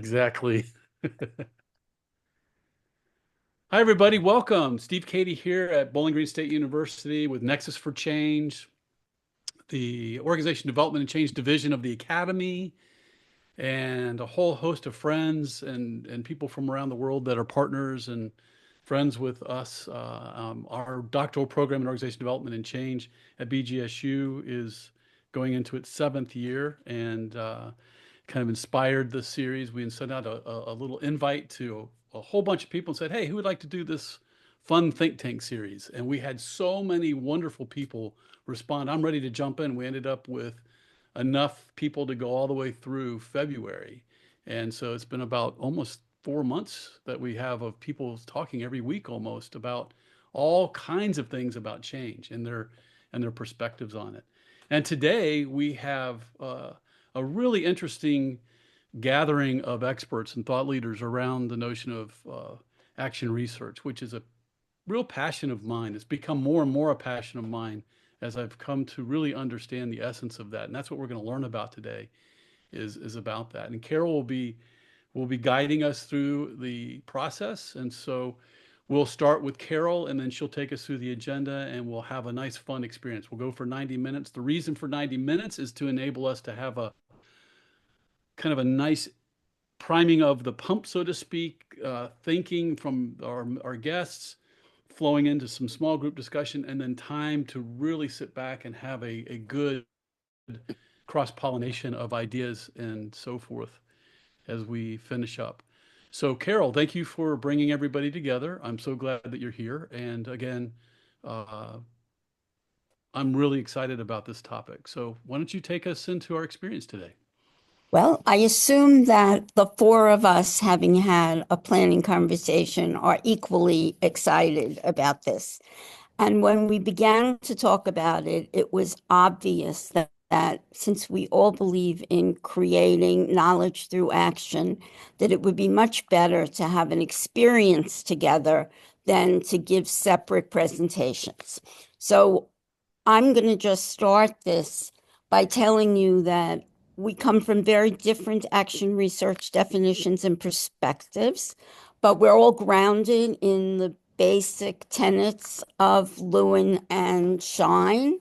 exactly. Hi, everybody. Welcome. Steve Cady here at Bowling Green State University with Nexus for Change, the Organization Development and Change Division of the Academy, and a whole host of friends and people from around the world that are partners and friends with us. Our doctoral program in Organization Development and Change at BGSU is going into its seventh year and kind of inspired this series. We sent out a little invite to a whole bunch of people and said, hey, who would like to do this fun think tank series? And we had so many wonderful people respond. I'm ready to jump in. We ended up with enough people to go all the way through February. And so it's been about almost 4 months that we have of people talking every week almost about all kinds of things about change and their perspectives on it. And today we have a really interesting gathering of experts and thought leaders around the notion of action research, which is a real passion of mine. It's become more and more a passion of mine as I've come to really understand the essence of that. And that's what we're going to learn about today is about that. And Carol will be guiding us through the process. And so we'll start with Carol and then she'll take us through the agenda and we'll have a nice fun experience. We'll go for 90 minutes. The reason for 90 minutes is to enable us to have a kind of a nice priming of the pump, so to speak, thinking from our guests, flowing into some small group discussion, and then time to really sit back and have a good cross-pollination of ideas and so forth as we finish up. So, Carol, thank you for bringing everybody together. I'm so glad that you're here. And again, uh, I'm really excited about this topic. So, why don't you take us into our experience today? Well, I assume that the four of us, having had a planning conversation, are equally excited about this. And when we began to talk about it, it was obvious that since we all believe in creating knowledge through action, that it would be much better to have an experience together than to give separate presentations. So I'm going to just start this by telling you that we come from very different action research definitions and perspectives, but we're all grounded in the basic tenets of Lewin and Shine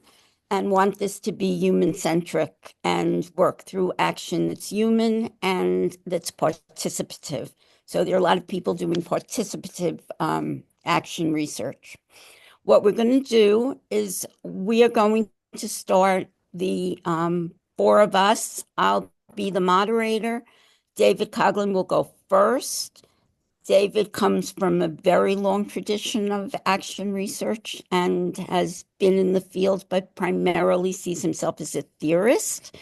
and want this to be human-centric and work through action that's human and that's participative. So there are a lot of people doing participative action research. What we're going to do is we are going to start the four of us. I'll be the moderator. David Coghlan will go first. David comes from a very long tradition of action research and has been in the field, but primarily sees himself as a theorist.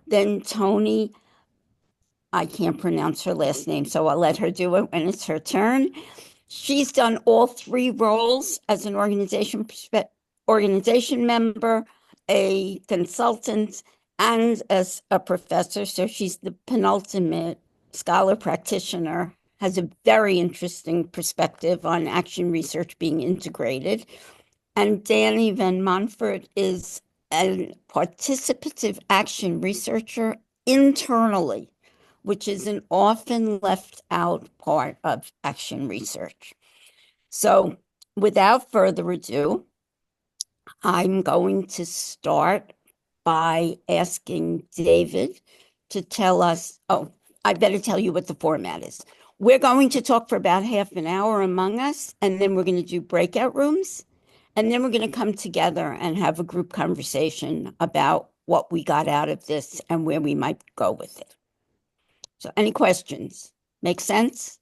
Then Tonnie, I can't pronounce her last name, so I'll let her do it when it's her turn. She's done all three roles as an organization member, a consultant, and as a professor. So she's the penultimate scholar practitioner, has a very interesting perspective on action research being integrated. And Danny Van Montfort is a participative action researcher internally, which is an often left out part of action research. So, without further ado, I'm going to start by asking David to tell us. Oh, I better tell you what the format is. We're going to talk for about half an hour among us, and then we're going to do breakout rooms. And then we're going to come together and have a group conversation about what we got out of this and where we might go with it. So, any questions? Make sense?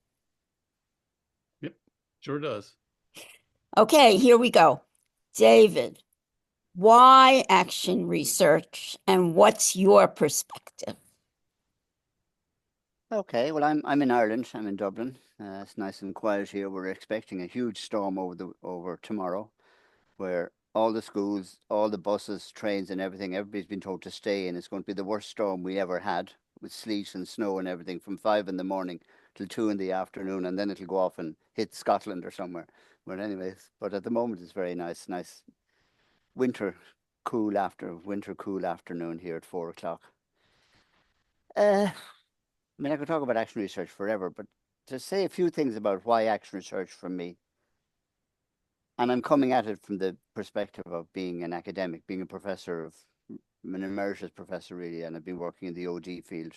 Yep, sure does. Okay, here we go. David, why action research and what's your perspective? Okay, well, I'm in Ireland. I'm in Dublin. It's nice and quiet here. We're expecting a huge storm over tomorrow, where all the schools, all the buses, trains, and everybody's been told to stay, and it's going to be the worst storm we ever had, with sleet and snow and everything from 5 in the morning till 2 in the afternoon, and then it'll go off and hit Scotland or somewhere. But anyways, but at the moment it's very nice winter winter cool afternoon here at 4 o'clock. Uh, I mean, I could talk about action research forever, but to say a few things about why action research for me, and I'm coming at it from the perspective of being an academic, being a professor of, I'm an emeritus professor really, and I've been working in the OD field.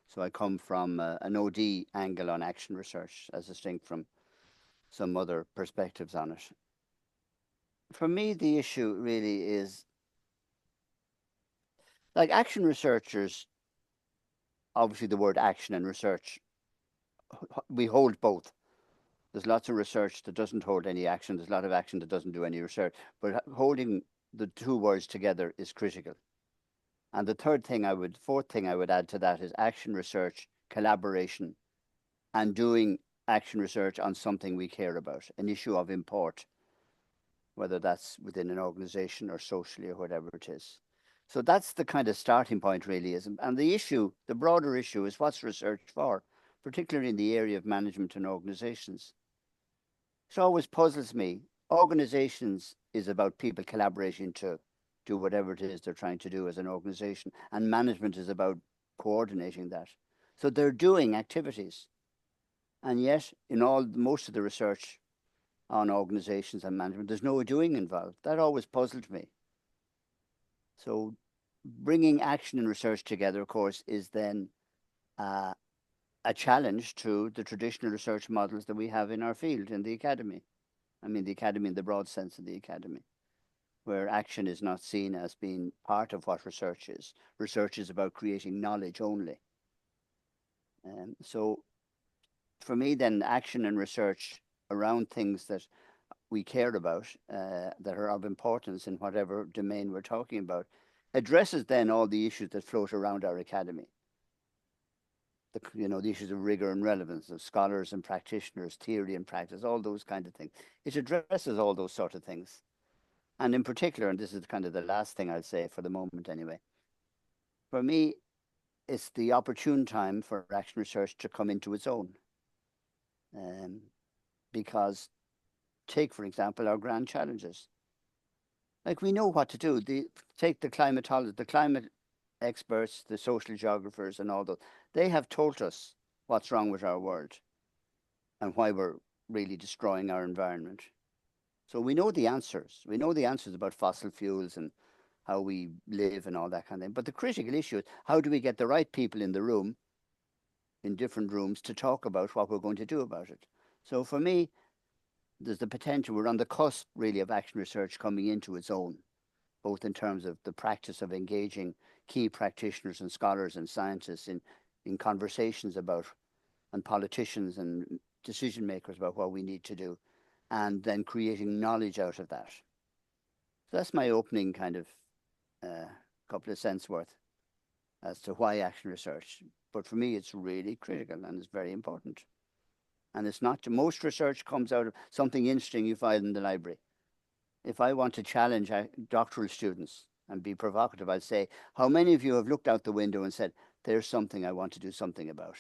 So I come from an OD angle on action research as distinct from some other perspectives on it. For me, the issue really is, like action researchers, obviously the word action and research, we hold both. There's lots of research that doesn't hold any action. There's a lot of action that doesn't do any research. But holding the two words together is critical. And the fourth thing I would add to that is action research, collaboration, and doing action research on something we care about, an issue of import, whether that's within an organization or socially or whatever it is. So that's the kind of starting point really is. And the broader issue is what's research for, particularly in the area of management and organizations. It always puzzles me. Organizations is about people collaborating to do whatever it is they're trying to do as an organization. And management is about coordinating that. So they're doing activities. And yet, in most of the research on organizations and management, there's no doing involved. That always puzzled me. So bringing action and research together, of course, is then a challenge to the traditional research models that we have in our field, in the academy. I mean, the academy in the broad sense of the academy, where action is not seen as being part of what research is. Research is about creating knowledge only. So for me, then, action and research around things that we care about, that are of importance in whatever domain we're talking about, addresses then all the issues that float around our academy. The issues of rigor and relevance, of scholars and practitioners, theory and practice, all those kind of things. It addresses all those sort of things. And in particular, and this is kind of the last thing I'll say for the moment anyway, for me, it's the opportune time for action research to come into its own. Because take, for example, our grand challenges. Like we know what to do. Take the climatologists, the climate experts, the social geographers and all those. They have told us what's wrong with our world and why we're really destroying our environment. So we know the answers. We know the answers about fossil fuels and how we live and all that kind of thing. But the critical issue is how do we get the right people in the room, in different rooms, to talk about what we're going to do about it. So for me, there's the potential, we're on the cusp really of action research coming into its own, both in terms of the practice of engaging key practitioners and scholars and scientists in conversations about, and politicians and decision makers about what we need to do, and then creating knowledge out of that. So that's my opening kind of couple of cents worth as to why action research. But for me, it's really critical and it's very important. And it's not, most research comes out of something interesting you find in the library. If I want to challenge doctoral students and be provocative, I'd say, how many of you have looked out the window and said, there's something I want to do something about?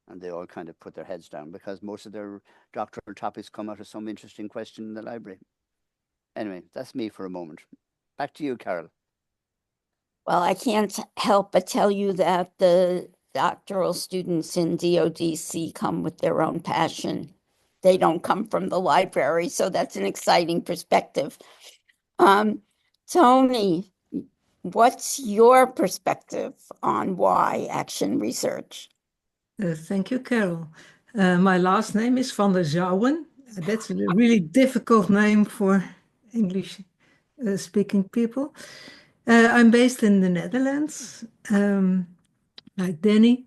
And they all kind of put their heads down because most of their doctoral topics come out of some interesting question in the library. Anyway, that's me for a moment. Back to you, Carol. Well, I can't help but tell you that the doctoral students in DODC come with their own passion. They don't come from the library, so that's an exciting perspective. Tony, what's your perspective on why action research? Thank you, Carol. My last name is van der Zouwen. That's a really difficult name for English speaking people. I'm based in the Netherlands, like Danny,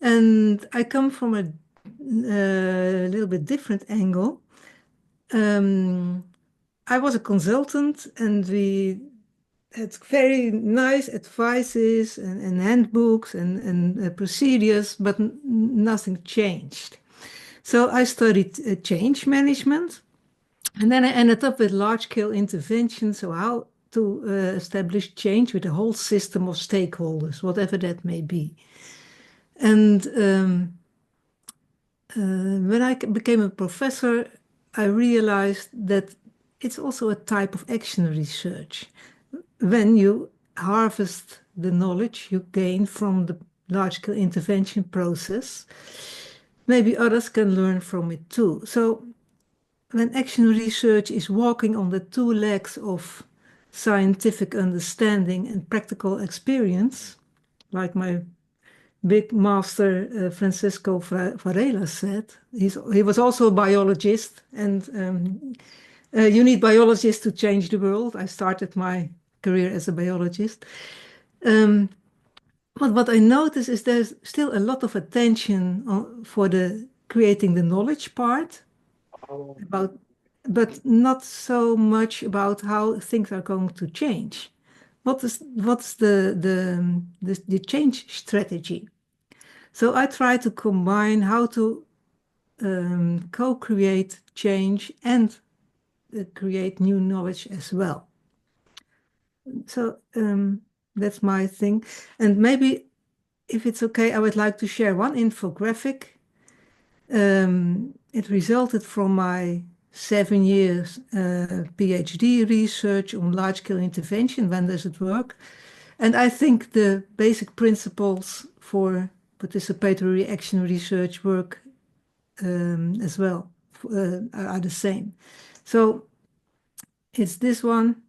and I come from a little bit different angle. I was a consultant and we had very nice advices and handbooks and procedures, but nothing changed. So I studied change management, and then I ended up with large-scale intervention, so how to establish change with a whole system of stakeholders, whatever that may be. And when I became a professor, I realized that it's also a type of action research. When you harvest the knowledge you gain from the large-scale intervention process, maybe others can learn from it too. So when action research is walking on the two legs of scientific understanding and practical experience, like my big master Francisco Varela said, he was also a biologist, and you need biologists to change the world. I started my career as a biologist. But what I notice is there's still a lot of attention for the creating the knowledge part, but not so much about how things are going to change. What's the change strategy? So I try to combine how to co-create change and create new knowledge as well. So that's my thing. And maybe, if it's okay, I would like to share one infographic. It resulted from my 7 years PhD research on large-scale intervention. When does it work? And I think the basic principles for participatory action research work as well, are the same. So it's this one.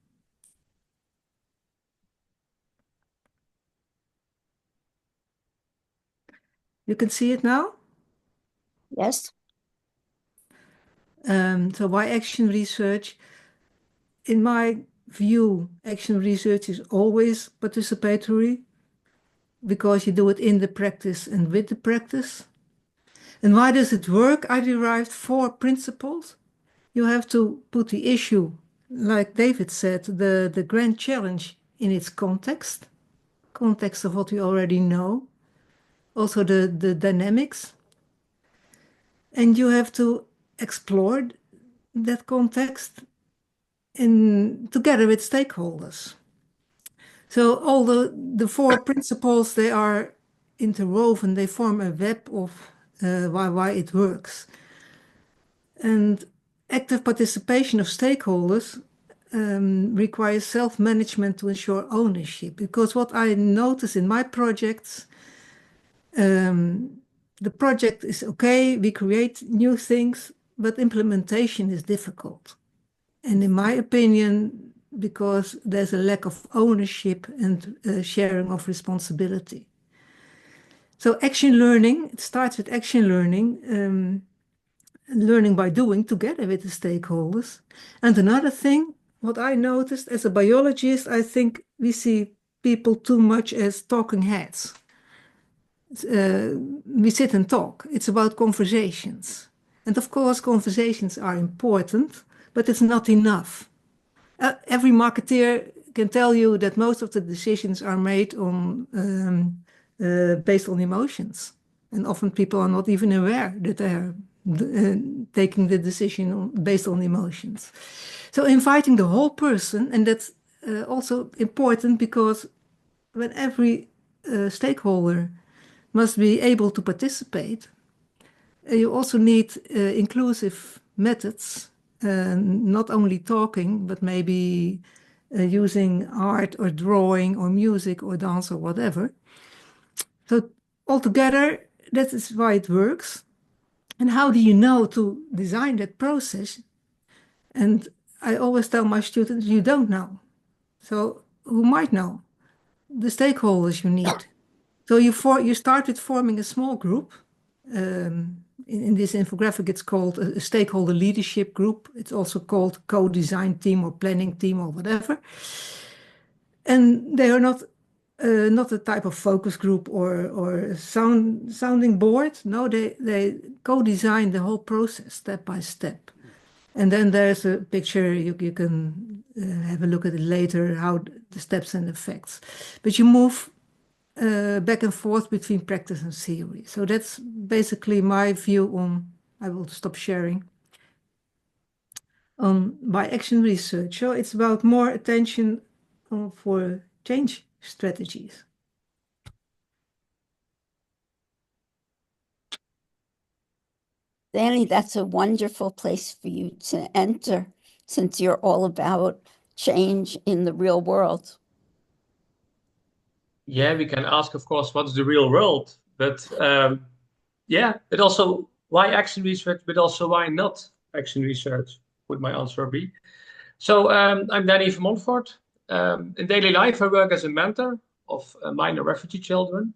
You can see it now? Yes. So why action research? In my view, action research is always participatory because you do it in the practice and with the practice. And why does it work? I derived 4 principles. You have to put the issue, like David said, the grand challenge in its context of what we already know, also the dynamics. And you have to explore that context together with stakeholders. So all the 4 principles, they are interwoven, they form a web of why it works. And active participation of stakeholders requires self-management to ensure ownership. Because what I notice in my projects, the project is okay, we create new things, but implementation is difficult. And in my opinion, because there's a lack of ownership and sharing of responsibility. So action learning, it starts with action learning, learning by doing together with the stakeholders. And another thing, what I noticed as a biologist, I think we see people too much as talking heads. We sit and talk. It's about conversations. And of course, conversations are important, but it's not enough. Every marketeer can tell you that most of the decisions are made based on emotions. And often people are not even aware that they are taking the decision based on emotions. So inviting the whole person, and that's also important because when every stakeholder must be able to participate, you also need inclusive methods, not only talking, but maybe using art or drawing or music or dance or whatever. So altogether, that is why it works. And how do you know to design that process? And I always tell my students, you don't know. So who might know? The stakeholders you need. So you start with forming a small group. In this infographic, it's called a stakeholder leadership group. It's also called co-design team or planning team or whatever. And they are not a type of focus group or sounding board. No, they co-design the whole process step by step. And then there's a picture, you can have a look at it later, how the steps and effects. But you move back and forth between practice and theory. So that's basically my view on, I will stop sharing, on by action research. So it's about more attention for change strategies. Danny, that's a wonderful place for you to enter since you're all about change in the real world. Yeah, we can ask, of course, what's the real world? But yeah, but also why action research, but also why not action research, would my answer be. So I'm Danny from Montfort. In daily life, I work as a mentor of minor refugee children.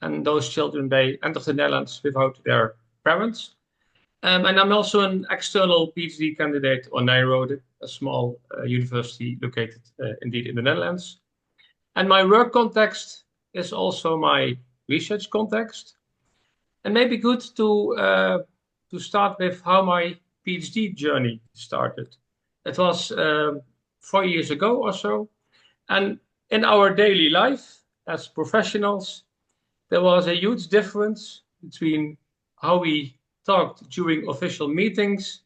And those children, they enter the Netherlands without their parents. And I'm also an external PhD candidate on Nijrode, a small university located indeed in the Netherlands. And my work context is also my research context. And maybe good to start with how my PhD journey started. It was 4 years ago or so. And in our daily life as professionals, there was a huge difference between how we talked during official meetings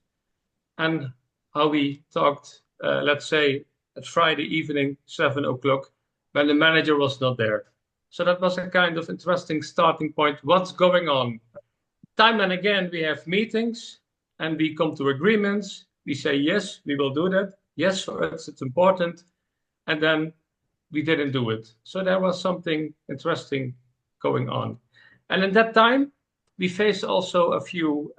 and how we talked, let's say, at Friday evening, 7 o'clock, when the manager was not there. So that was a kind of interesting starting point. What's going on? Time and again, we have meetings and we come to agreements. We say, yes, we will do that. Yes, for us, it's important. And then we didn't do it. So there was something interesting going on. And in that time, we faced also a few,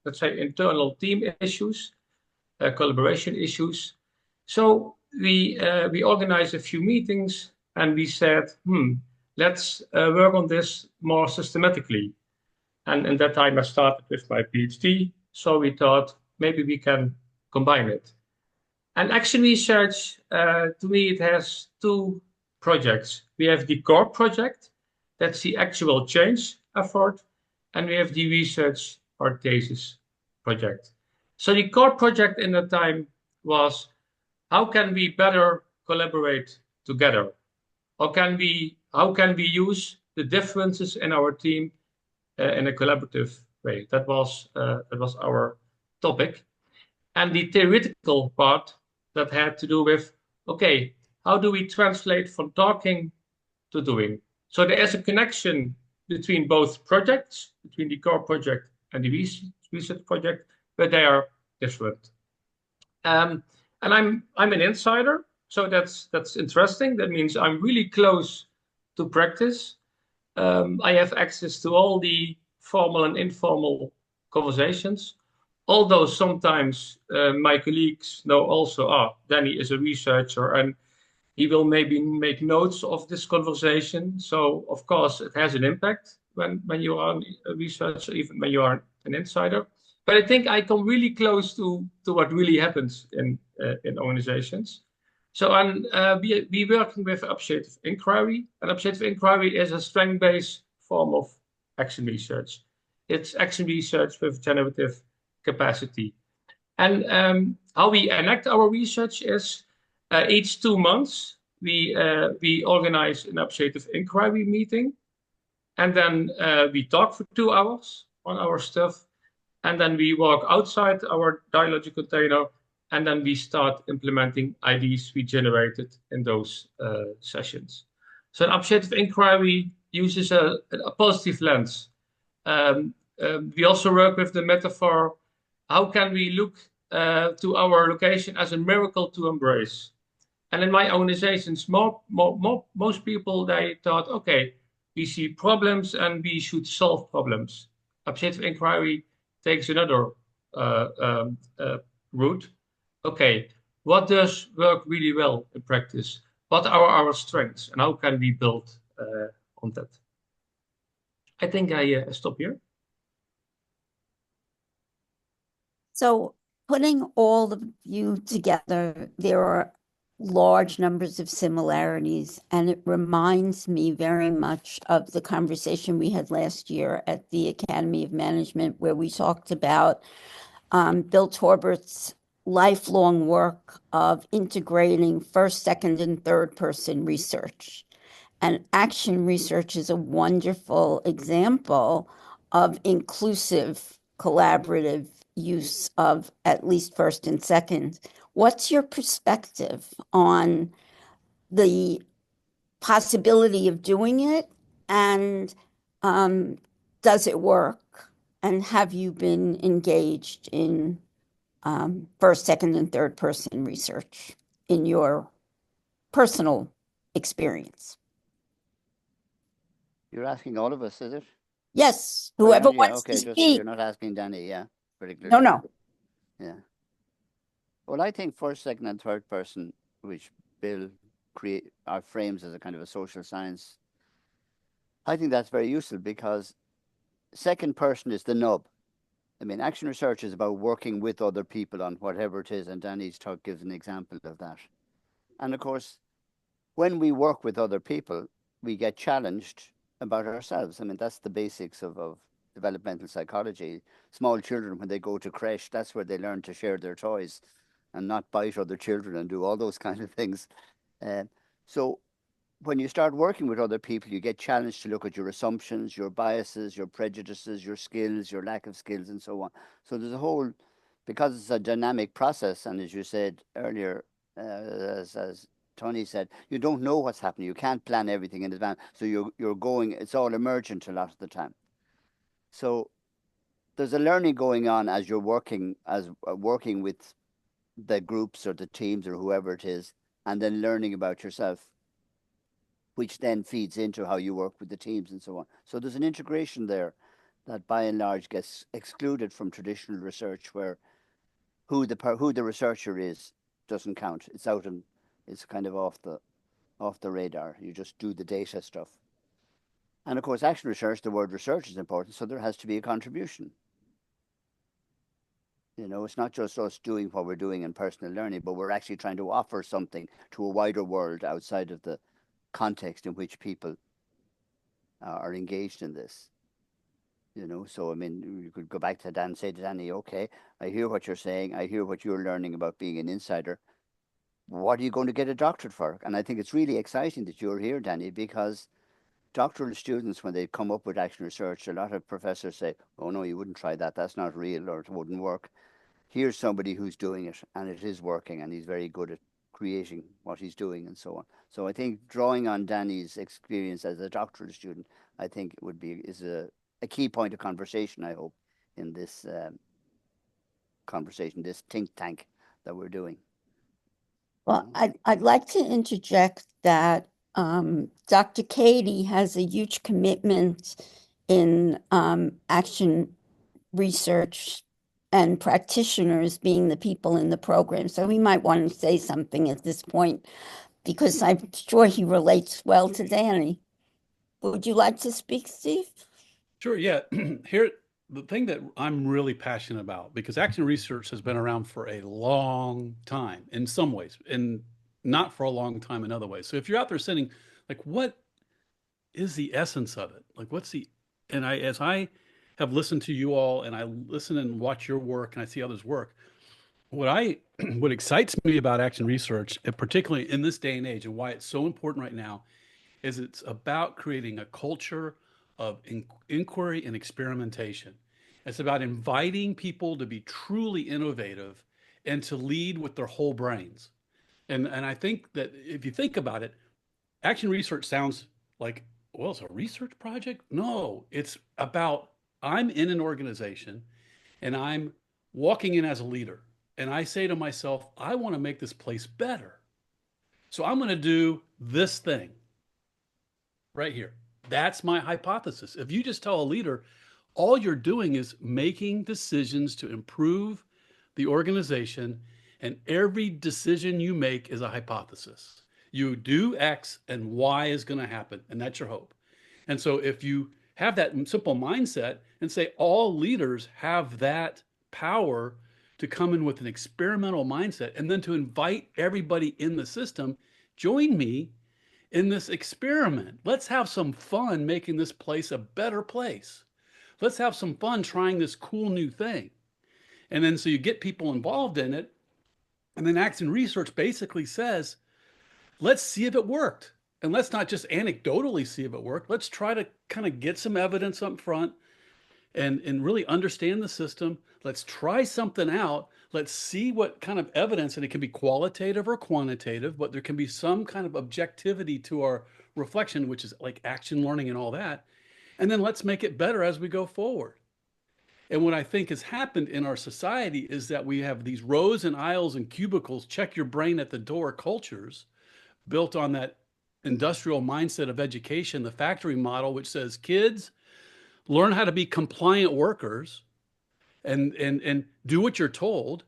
let's say, internal team issues, collaboration issues. So we organized a few meetings and we said, let's work on this more systematically. And in that time, I started with my PhD. So we thought maybe we can combine it. And action research, to me, it has two projects. We have the core project, that's the actual change effort, and we have the research or thesis project. So the core project in that time was, how can we better collaborate together? How can we use the differences in our team in a collaborative way? That was our topic. And the theoretical part that had to do with, okay, how do we translate from talking to doing? So there is a connection between both projects, between the core project and the research project, but they are different. And I'm an insider, so that's interesting. That means I'm really close to practice. I have access to all the formal and informal conversations. Although sometimes my colleagues know also, Danny is a researcher and he will maybe make notes of this conversation. So of course it has an impact when you are a researcher, even when you are an insider. But I think I come really close to what really happens in organizations. So we working with objective inquiry, and objective inquiry is a strength-based form of action research. It's action research with generative capacity. And how we enact our research is each 2 months, we organize an objective inquiry meeting. And then we talk for 2 hours on our stuff. And then we walk outside our dialogical container. And then we start implementing ideas we generated in those sessions. So an objective inquiry uses a positive lens. We also work with the metaphor, how can we look to our location as a miracle to embrace? And in my organizations, most people, they thought, okay, we see problems and we should solve problems. Objective inquiry takes another route. Okay, what does work really well in practice? What are our strengths and how can we build on that? I think I stop here. So putting all of you together, there are large numbers of similarities, and it reminds me very much of the conversation we had last year at the Academy of Management, where we talked about Bill Torbert's lifelong work of integrating first, second, and third person research. And action research is a wonderful example of inclusive, collaborative use of at least first and second. What's your perspective on the possibility of doing it? And does it work? And have you been engaged in first, second, and third person research in your personal experience? You're asking all of us, is it? Yes, Oh, whoever yeah, wants okay, to just speak. you're not asking Danny, yeah, No, particularly. no. Yeah. Well, I think first, second, and third person, which Bill frames as a kind of a social science, I think that's very useful because second person is the nub. I mean, action research is about working with other people on whatever it is, and Danny's talk gives an example of that. And of course, when we work with other people, we get challenged about ourselves. I mean, that's the basics of developmental psychology. Small children, when they go to creche, that's where they learn to share their toys and not bite other children and do all those kind of things. So when you start working with other people, you get challenged to look at your assumptions, your biases, your prejudices, your skills, your lack of skills, and so on. So there's a whole, because it's a dynamic process, and as you said earlier, as Tonnie said, you don't know what's happening. You can't plan everything in advance. So you're going, it's all emergent a lot of the time. So there's a learning going on as you're working with the groups or the teams or whoever it is, and then learning about yourself, which then feeds into how you work with the teams and so on. So there's an integration there that by and large gets excluded from traditional research, where who the researcher is doesn't count. It's out and it's kind of off the radar. You just do the data stuff. And of course, action research, the word research is important, so there has to be a contribution. You know, it's not just us doing what we're doing in personal learning, but we're actually trying to offer something to a wider world outside of the context in which people are engaged in this. You know, so I mean, you could go back to Dan and say to Danny, okay, I hear what you're saying. I hear what you're learning about being an insider. What are you going to get a doctorate for? And I think it's really exciting that you're here, Danny, because doctoral students, when they come up with action research, a lot of professors say, oh, no, you wouldn't try that. That's not real, or it wouldn't work. Here's somebody who's doing it, and it is working, and he's very good at creating what he's doing and so on. So I think drawing on Danny's experience as a doctoral student, I think is a key point of conversation, I hope, in this conversation, this think tank that we're doing. Well, I'd like to interject that Dr. Katie has a huge commitment in action research and practitioners being the people in the program. So we might want to say something at this point, because I'm sure he relates well to Danny. Would you like to speak, Steve? Sure, yeah. Here, the thing that I'm really passionate about, because action research has been around for a long time in some ways, and not for a long time in other ways. So if you're out there sitting, like, what is the essence of it? Like, as I have listened to you all, and I listen and watch your work, and I see others work, what excites me about action research, and particularly in this day and age, and why it's so important right now, is it's about creating a culture of inquiry and experimentation. It's about inviting people to be truly innovative and to lead with their whole brains. And I think that if you think about it, action research sounds like, well, it's a research project. No, it's about, I'm in an organization and I'm walking in as a leader. And I say to myself, I want to make this place better. So I'm going to do this thing right here. That's my hypothesis. If you just tell a leader, all you're doing is making decisions to improve the organization, and every decision you make is a hypothesis. You do X and Y is going to happen, and that's your hope. And so if you have that simple mindset and say all leaders have that power to come in with an experimental mindset and then to invite everybody in the system, join me in this experiment. Let's have some fun making this place a better place. Let's have some fun trying this cool new thing. And then so you get people involved in it. And then action research basically says, let's see if it worked. And let's not just anecdotally see if it worked. Let's try to kind of get some evidence up front and really understand the system. Let's try something out. Let's see what kind of evidence, and it can be qualitative or quantitative, but there can be some kind of objectivity to our reflection, which is like action learning and all that. And then let's make it better as we go forward. And what I think has happened in our society is that we have these rows and aisles and cubicles, check your brain at the door cultures built on that industrial mindset of education, the factory model, which says kids learn how to be compliant workers and do what you're told.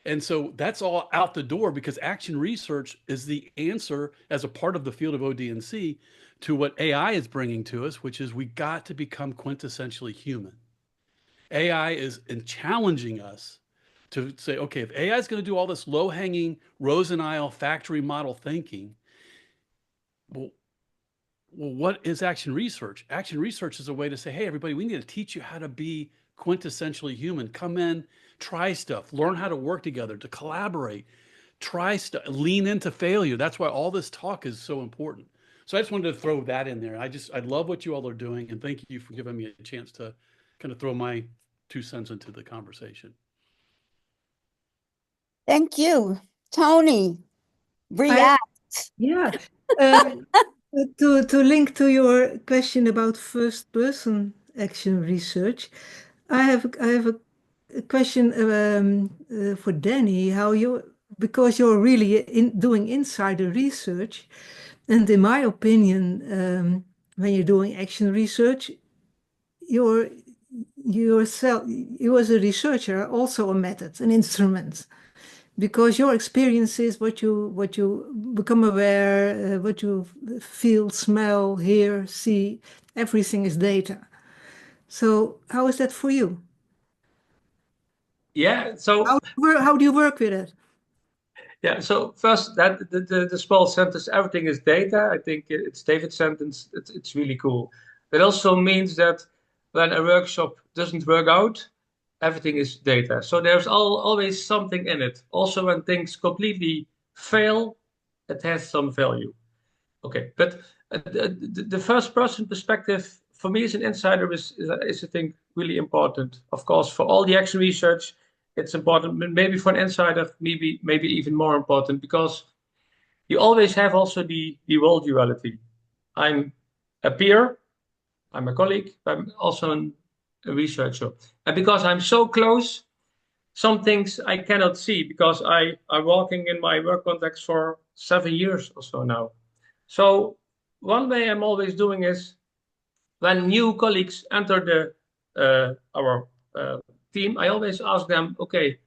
And so that's all out the door, because action research is the answer as a part of the field of OD&C to what AI is bringing to us, which is we got to become quintessentially human. AI is challenging us to say, okay, if AI is going to do all this low-hanging Rosen-Isle factory model thinking, well, what is action research? Action research is a way to say, hey, everybody, we need to teach you how to be quintessentially human. Come in, try stuff, learn how to work together, to collaborate, try stuff, lean into failure. That's why all this talk is so important. So I just wanted to throw that in there. I love what you all are doing, and thank you for giving me a chance to kind of throw my 2 cents into the conversation. Thank you. Tonnie, react. Yeah. To link to your question about first-person action research, I have a question for Danny. Because you're really doing insider research, and in my opinion, when you're doing action research, you as a researcher are also a method, an instrument. Because your experience is what you become aware, what you feel, smell, hear, see, everything is data. So how is that for you? Yeah, so how do you work with it? yeah, so first, that the small sentence, everything is data. I think it's David's sentence. It's really cool. It also means that when a workshop doesn't work out, everything is data. So there's always something in it. Also, when things completely fail, it has some value. Okay, but the first person perspective for me as an insider is I think really important. Of course, for all the action research, it's important. Maybe for an insider, maybe even more important, because you always have also the role duality. I'm a peer, I'm a colleague, but I'm also a researcher, and because I'm so close, some things I cannot see because I'm working in my work context for 7 years or so now. So one way I'm always doing is when new colleagues enter our team, I always ask them, okay,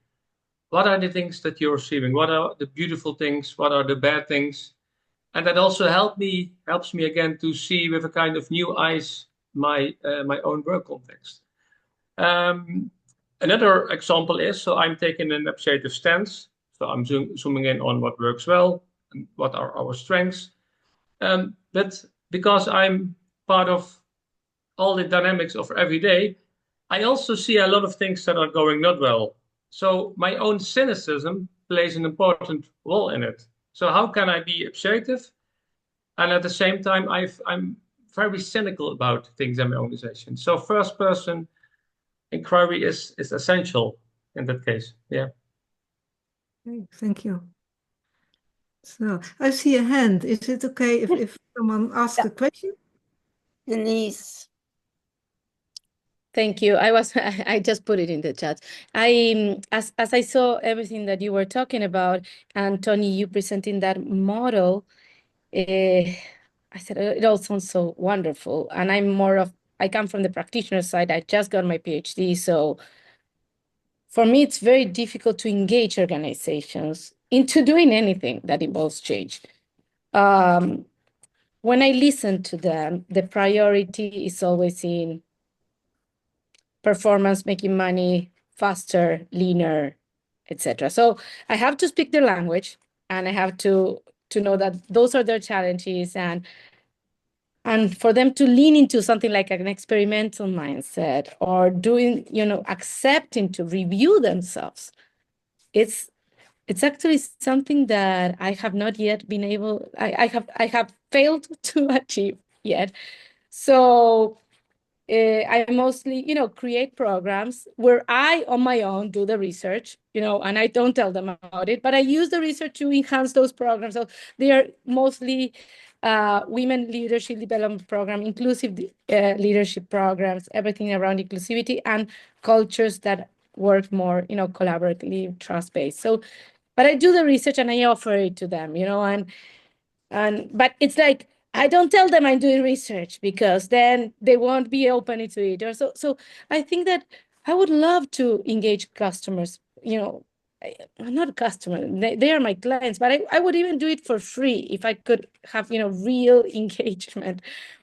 what are the things that you're receiving? What are the beautiful things? What are the bad things? And that also helps me again to see with a kind of new eyes my own work context. Another example is, so I'm taking an appreciative stance. So I'm zooming in on what works well and what are our strengths. But because I'm part of all the dynamics of every day, I also see a lot of things that are going not well. So my own cynicism plays an important role in it. So how can I be appreciative? And at the same time, I'm very cynical about things in my organization. So first person inquiry is essential in that case. Yeah. Okay, thank you. So I see a hand. Is it okay if someone asks a question? Denise. Thank you. I just put it in the chat. As I saw everything that you were talking about, and Tonnie, you presenting that model, I said it all sounds so wonderful. And I come from the practitioner side. I just got my PhD, so for me it's very difficult to engage organizations into doing anything that involves change. When I listen to them, the priority is always in performance, making money faster, leaner, etc. So I have to speak their language, and I have to know that those are their challenges, and for them to lean into something like an experimental mindset or doing, accepting to review themselves. It's actually something that I have not yet been able, I have failed to achieve yet. So I mostly, create programs where I, on my own, do the research, and I don't tell them about it, but I use the research to enhance those programs. So they are mostly women leadership development program, inclusive leadership programs, everything around inclusivity and cultures that work more, collaboratively, trust-based. So, but I do the research and I offer it to them, and But it's like, I don't tell them I'm doing research because then they won't be open to it. Or so I think that I would love to engage customers, I'm not a customer, they are my clients, but I would even do it for free if I could have, real engagement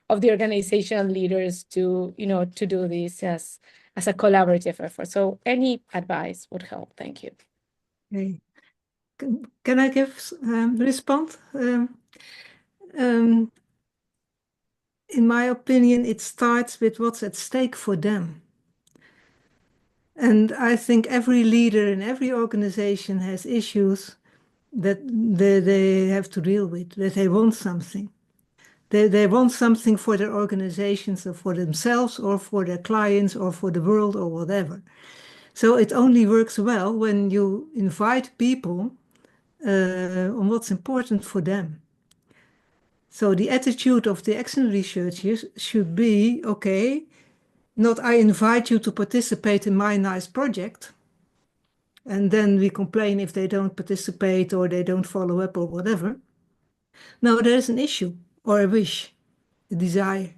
of the organizational leaders to do this as a collaborative effort. So any advice would help. Thank you. Okay. Can I respond? In my opinion, it starts with what's at stake for them. And I think every leader in every organization has issues that they have to deal with, that they want something. They want something for their organizations or for themselves or for their clients or for the world or whatever. So it only works well when you invite people on what's important for them. So the attitude of the action researchers should be, okay, not I invite you to participate in my nice project, and then we complain if they don't participate or they don't follow up or whatever. No, there's an issue or a wish, a desire.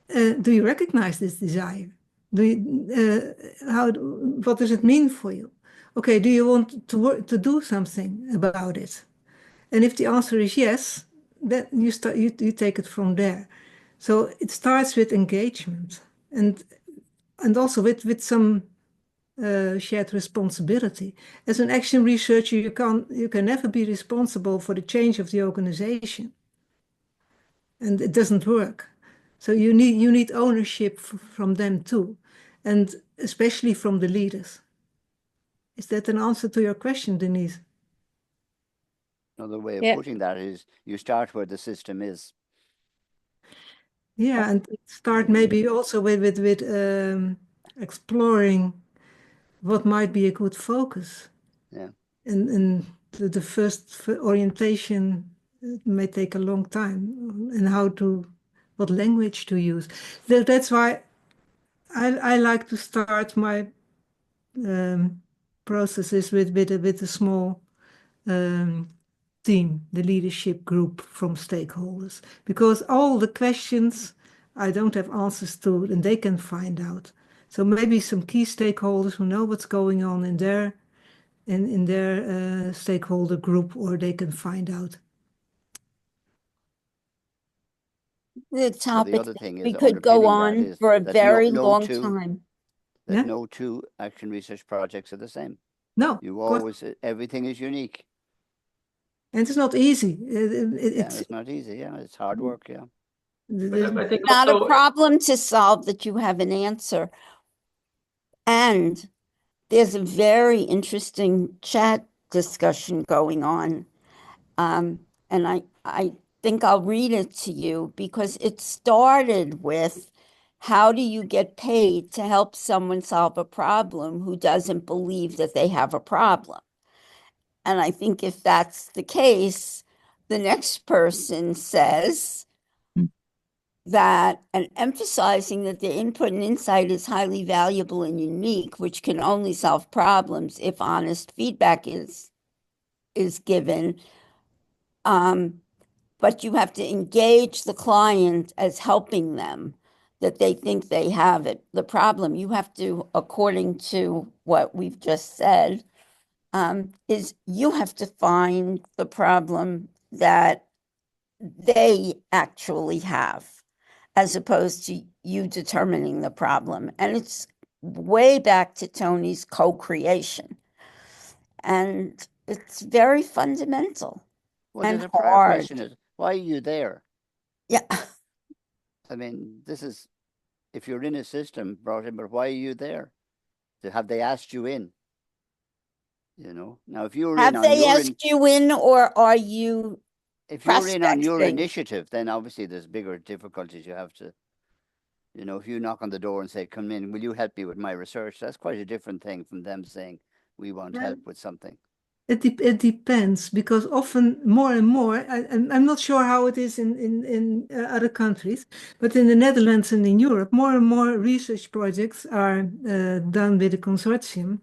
Do you recognize this desire? What does it mean for you? Okay, do you want to do something about it? And if the answer is yes, then you take it from there. So it starts with engagement and also with some shared responsibility. As an action researcher, you can never be responsible for the change of the organization, and it doesn't work. So you need ownership from them too, and especially from the leaders. Is that an answer to your question, Denise? Another way of putting that is you start where the system is. Yeah, and start maybe also with exploring what might be a good focus. Yeah. And the first orientation may take a long time, and what language to use. That's why I like to start my processes with a small team, the leadership group from stakeholders, because all the questions I don't have answers to, and they can find out. So maybe some key stakeholders who know what's going on in their stakeholder group, or they can find out. The topic other thing we is could go underpinning that on is for a that very no long two- time. That Yeah. no two action research projects are the same. No, You of course. always, everything is unique. And it's not easy. It's not easy. Yeah, it's hard work. Yeah. But I think Not a also, problem to solve that you have an answer. And there's a very interesting chat discussion going on. And I think I'll read it to you because it started with, how do you get paid to help someone solve a problem who doesn't believe that they have a problem? And I think if that's the case, the next person says that, and emphasizing that the input and insight is highly valuable and unique, which can only solve problems if honest feedback is given. But you have to engage the client as helping them, that they think they have it. The problem you have to, according to what we've just said, is you have to find the problem that they actually have, as opposed to you determining the problem. And it's way back to Tonnie's co-creation. And it's very fundamental. Well, And there's a prior hard. question is, why are you there? Yeah. I mean, this is, if you're in a system brought in, but why are you there? Have they asked you in? You know, now if you're Have they asked you in, or are you if you're in on your prospecting? initiative, then obviously there's bigger difficulties you have to, you know, if you knock on the door and say, come in, will you help me with my research? That's quite a different thing from them saying, we want help with something. It depends, because often more and more, I'm not sure how it is in other countries, but in the Netherlands and in Europe, more and more research projects are done with a consortium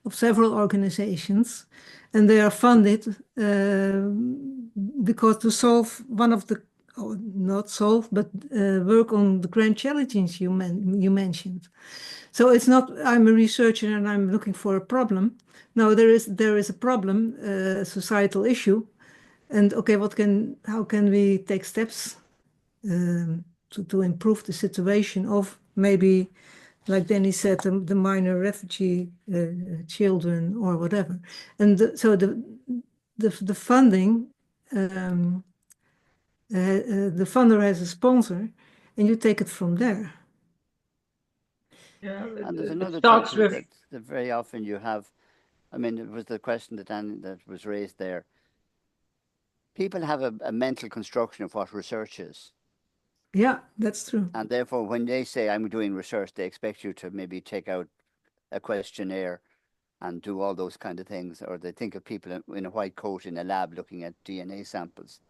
of several organizations, and they are funded because to solve one of the, or not solve, but work on the grand challenges you mentioned. So it's not I'm a researcher and I'm looking for a problem. No, there is a problem, a societal issue, and okay, how can we take steps to improve the situation of maybe, like Danny said, the minor refugee children or whatever. And so the funding, the funder has a sponsor, and you take it from there. Yeah, And there's another it starts thing with that very often you have. I mean, it was the question that was raised there. People have a mental construction of what research is. Yeah, that's true. And therefore, when they say I'm doing research, they expect you to maybe take out a questionnaire and do all those kind of things. Or they think of people in a white coat in a lab looking at DNA samples.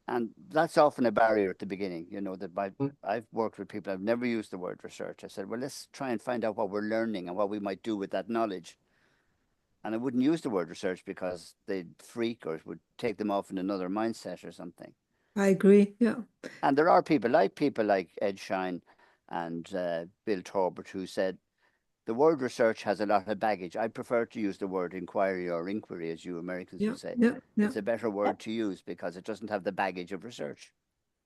And that's often a barrier at the beginning, you know, that I've worked with people, I've never used the word research. I said, well, let's try and find out what we're learning and what we might do with that knowledge. And I wouldn't use the word research because they'd freak or it would take them off in another mindset or something. I agree, yeah. And there are people like Ed Shine and Bill Torbert who said, the word research has a lot of baggage. I prefer to use the word inquiry or inquiry, as you Americans would say. It's a better word to use because it doesn't have the baggage of research.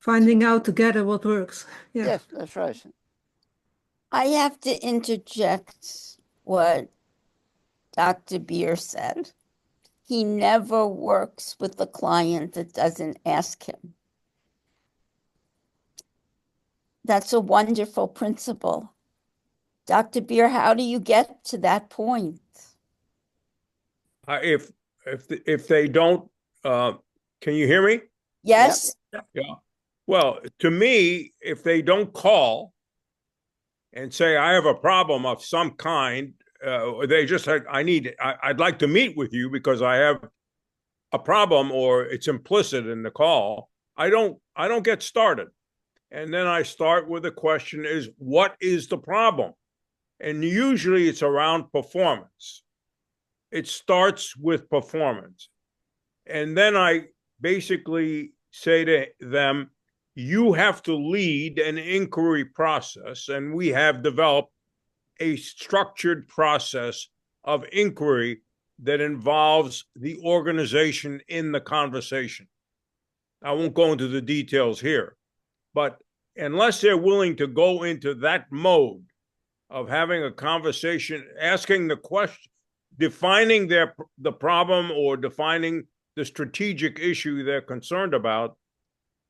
Finding out together what works. Yeah. Yes, that's right. I have to interject what Dr. Beer said. He never works with the client that doesn't ask him. That's a wonderful principle. Dr. Beer, how do you get to that point? If they don't, can you hear me? Yes. Yeah. Well, to me, if they don't call and say I have a problem of some kind, they just said I'd like to meet with you because I have a problem, or it's implicit in the call. I don't get started, and then I start with the question: is what is the problem? And usually it's around performance. It starts with performance. And then I basically say to them, you have to lead an inquiry process. And we have developed a structured process of inquiry that involves the organization in the conversation. I won't go into the details here, but unless they're willing to go into that mode of having a conversation, asking the question, defining the problem or defining the strategic issue they're concerned about,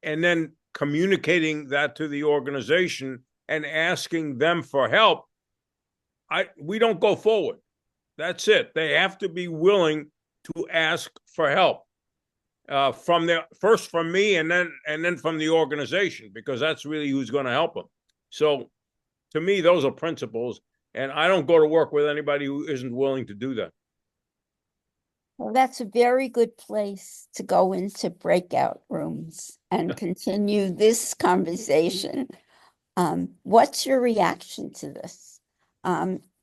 and then communicating that to the organization and asking them for help, we don't go forward. That's it. They have to be willing to ask for help first from me and then from the organization, because that's really who's going to help them. So to me, those are principles, and I don't go to work with anybody who isn't willing to do that. Well, that's a very good place to go into breakout rooms and continue this conversation. What's your reaction to this?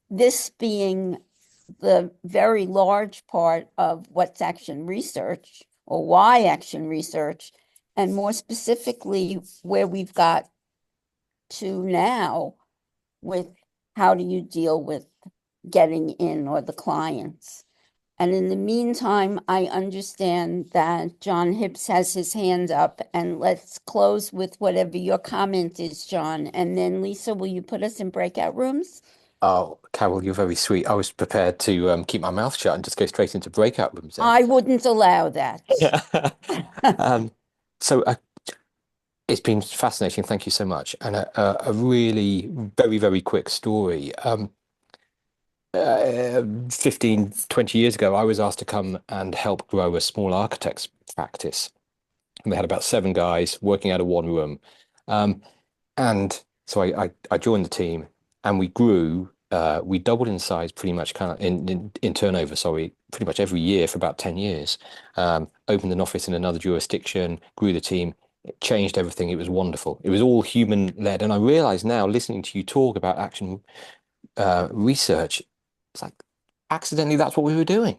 This being the very large part of what's action research or why action research, and more specifically where we've got to now with how do you deal with getting in or the clients. And in the meantime, I understand that John Hibbs has his hand up, and let's close with whatever your comment is, John. And then Lisa, will you put us in breakout rooms? Oh, Carol, you're very sweet. I was prepared to keep my mouth shut and just go straight into breakout rooms then. I wouldn't allow that. So it's been fascinating. Thank you so much. And a really very, very quick story. 15, 20 years ago, I was asked to come and help grow a small architects practice. And they had about 7 guys working out of one room. And so I joined the team, and we grew. We doubled in size pretty much kind of in turnover, sorry, pretty much every year for about 10 years. Opened an office in another jurisdiction, grew the team, it changed everything. It was wonderful. It was all human-led. And I realize now, listening to you talk about action research, it's like accidentally, that's what we were doing.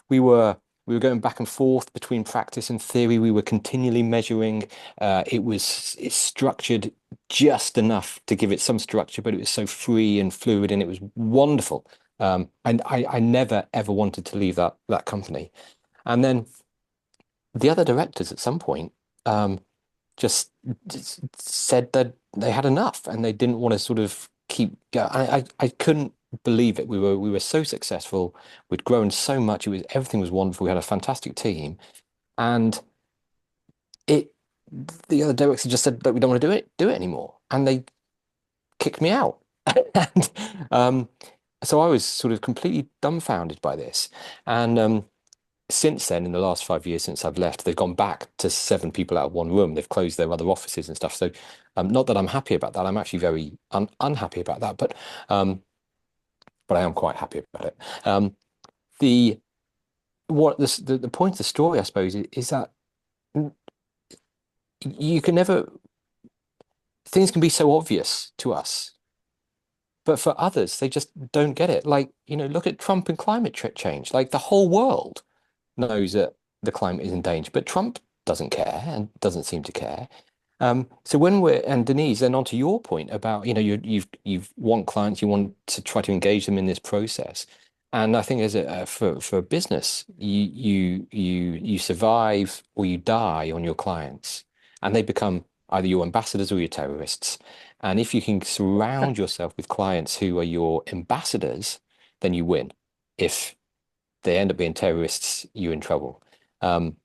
We were going back and forth between practice and theory. We were continually measuring. It's structured just enough to give it some structure, but it was so free and fluid, and it was wonderful. And I never ever wanted to leave that company. And then the other directors at some point just said that they had enough and they didn't want to sort of keep going. I couldn't believe it. We were so successful. We'd grown so much. Everything was wonderful. We had a fantastic team, and the other directors just said that we don't want to do it anymore, and they kicked me out. And so I was sort of completely dumbfounded by this. And since then, in the last 5 years since I've left, they've gone back to 7 people out of one room. They've closed their other offices and stuff. So not that I'm happy about that. I'm actually very unhappy about that, but I am quite happy about it. The point of the story, I suppose, is that you can never, things can be so obvious to us, but for others, they just don't get it. Like, look at Trump and climate change. Like, the whole world knows that the climate is in danger, but Trump doesn't care and doesn't seem to care. So and Denise, then on to your point about, you want clients, you want to try to engage them in this process. And I think for a business, you survive or you die on your clients, and they become either your ambassadors or your terrorists. And if you can surround yourself with clients who are your ambassadors, then you win. If they end up being terrorists, you're in trouble. And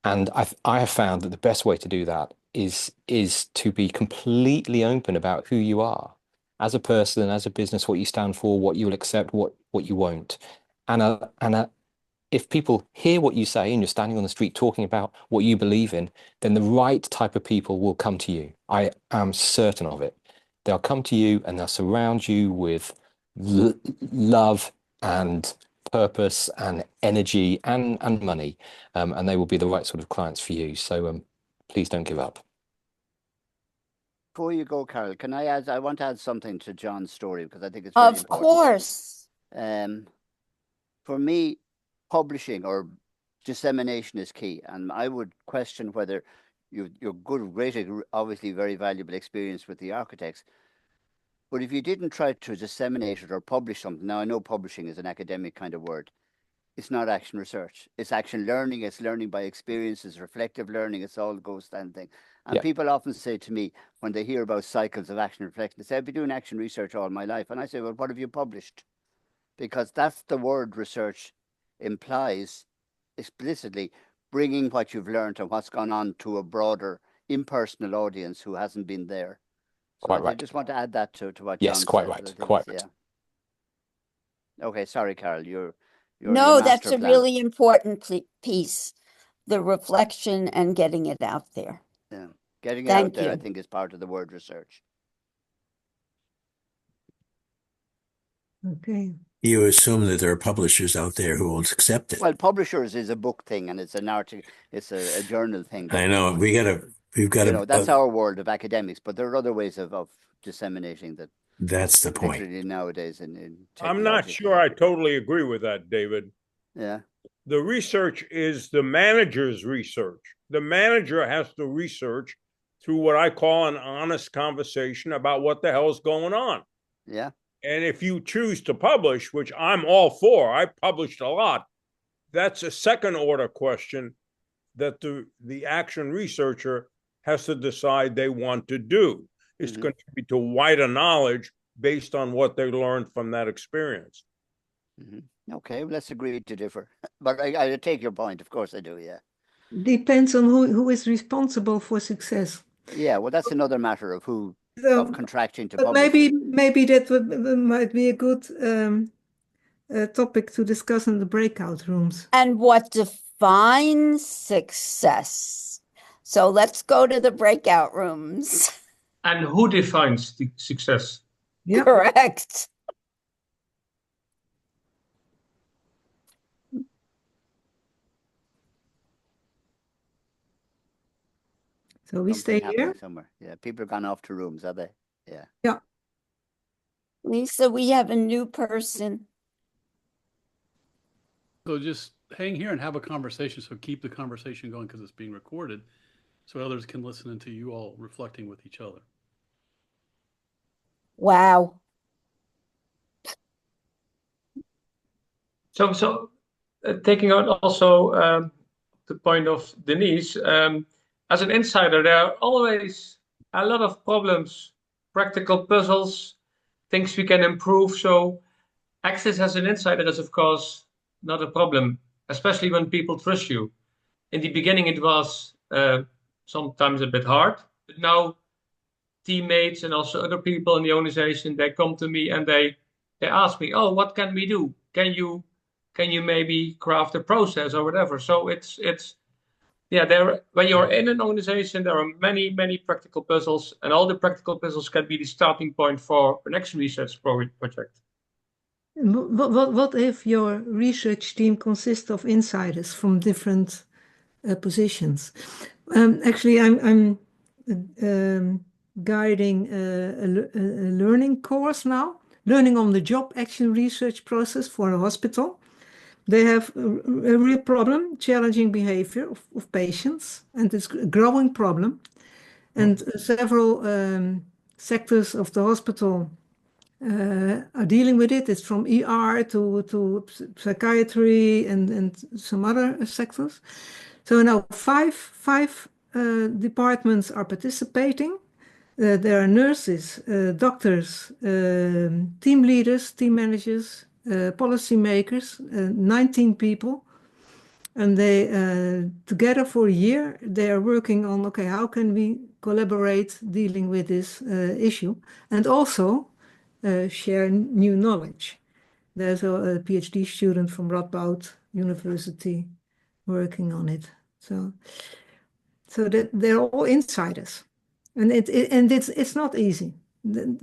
I have found that the best way to do that is to be completely open about who you are as a person, as a business, what you stand for, what you'll accept, what you won't. And if people hear what you say and you're standing on the street talking about what you believe in, then the right type of people will come to you. I am certain of it. They'll come to you and they'll surround you with love and purpose and energy and money, and they will be the right sort of clients for you. So please don't give up. Before you go, Carol, can I add? I want to add something to John's story because I think it's very important. Of course. For me, publishing or dissemination is key, and I would question whether you're great, obviously very valuable experience with the architects. But if you didn't try to disseminate it or publish something, now I know publishing is an academic kind of word, it's not action research. It's action learning. It's learning by experience. It's reflective learning. It's all the gold standard thing. And people often say to me when they hear about cycles of action reflection, they say, I've been doing action research all my life. And I say, well, what have you published? Because that's the word research implies explicitly bringing what you've learned and what's gone on to a broader impersonal audience who hasn't been there. So Quite right. I just want to add that to what Yes, John quite said. right. Quite right. Okay, sorry, Carol. No, that's a really important piece, the reflection and getting it out there. Yeah, getting it out there, I think, is part of the word research. Okay. You assume that there are publishers out there who will accept it. Well, publishers is a book thing, and it's an article, it's a journal thing. I know we've got to. That's our world of academics, but there are other ways of disseminating that. That's the point. Particularly nowadays in I'm not sure I totally agree with that, David. Yeah. The research is the manager's research. The manager has to research through what I call an honest conversation about what the hell is going on. Yeah. And if you choose to publish, which I'm all for, I published a lot, that's a second order question that the action researcher has to decide they want to do. It's going to be to wider knowledge based on what they learned from that experience. Okay, well, let's agree to differ. But I take your point. Of course I do, yeah. Depends on who is responsible for success. Yeah, well, that's another matter of of contracting to publish. Maybe that might be a good topic to discuss in the breakout rooms. And what defines success? So let's go to the breakout rooms. And who defines the success? Yeah. Correct. So we stay here somewhere. Yeah, people have gone off to rooms, are they? Yeah. Yeah. Lisa, we have a new person. So just hang here and have a conversation. So keep the conversation going because it's being recorded so others can listen into you all reflecting with each other. Wow. So taking out also the point of Denise, as an insider, there are always a lot of problems, practical puzzles, things we can improve. So access as an insider is, of course, not a problem, especially when people trust you. In the beginning, it was sometimes a bit hard, but now teammates and also other people in the organization, they come to me and they ask me, oh, what can we do? Can you maybe craft a process or whatever? So it's yeah, when you're in an organization, there are many practical puzzles, and all the practical puzzles can be the starting point for an action research project. What if your research team consists of insiders from different positions? Actually, I'm guiding a learning course now, learning on the job action research process for a hospital. They have a real problem, challenging behavior of patients, and it's a growing problem. And several sectors of the hospital are dealing with it. It's from ER to psychiatry and some other sectors. So now five departments are participating. There are nurses, doctors, team leaders, team managers, policy makers, 19 people. And they, together for a year, they are working on, okay, how can we collaborate dealing with this issue? And also share new knowledge. There's a PhD student from Radboud University working on it. So that they're all insiders. And it's not easy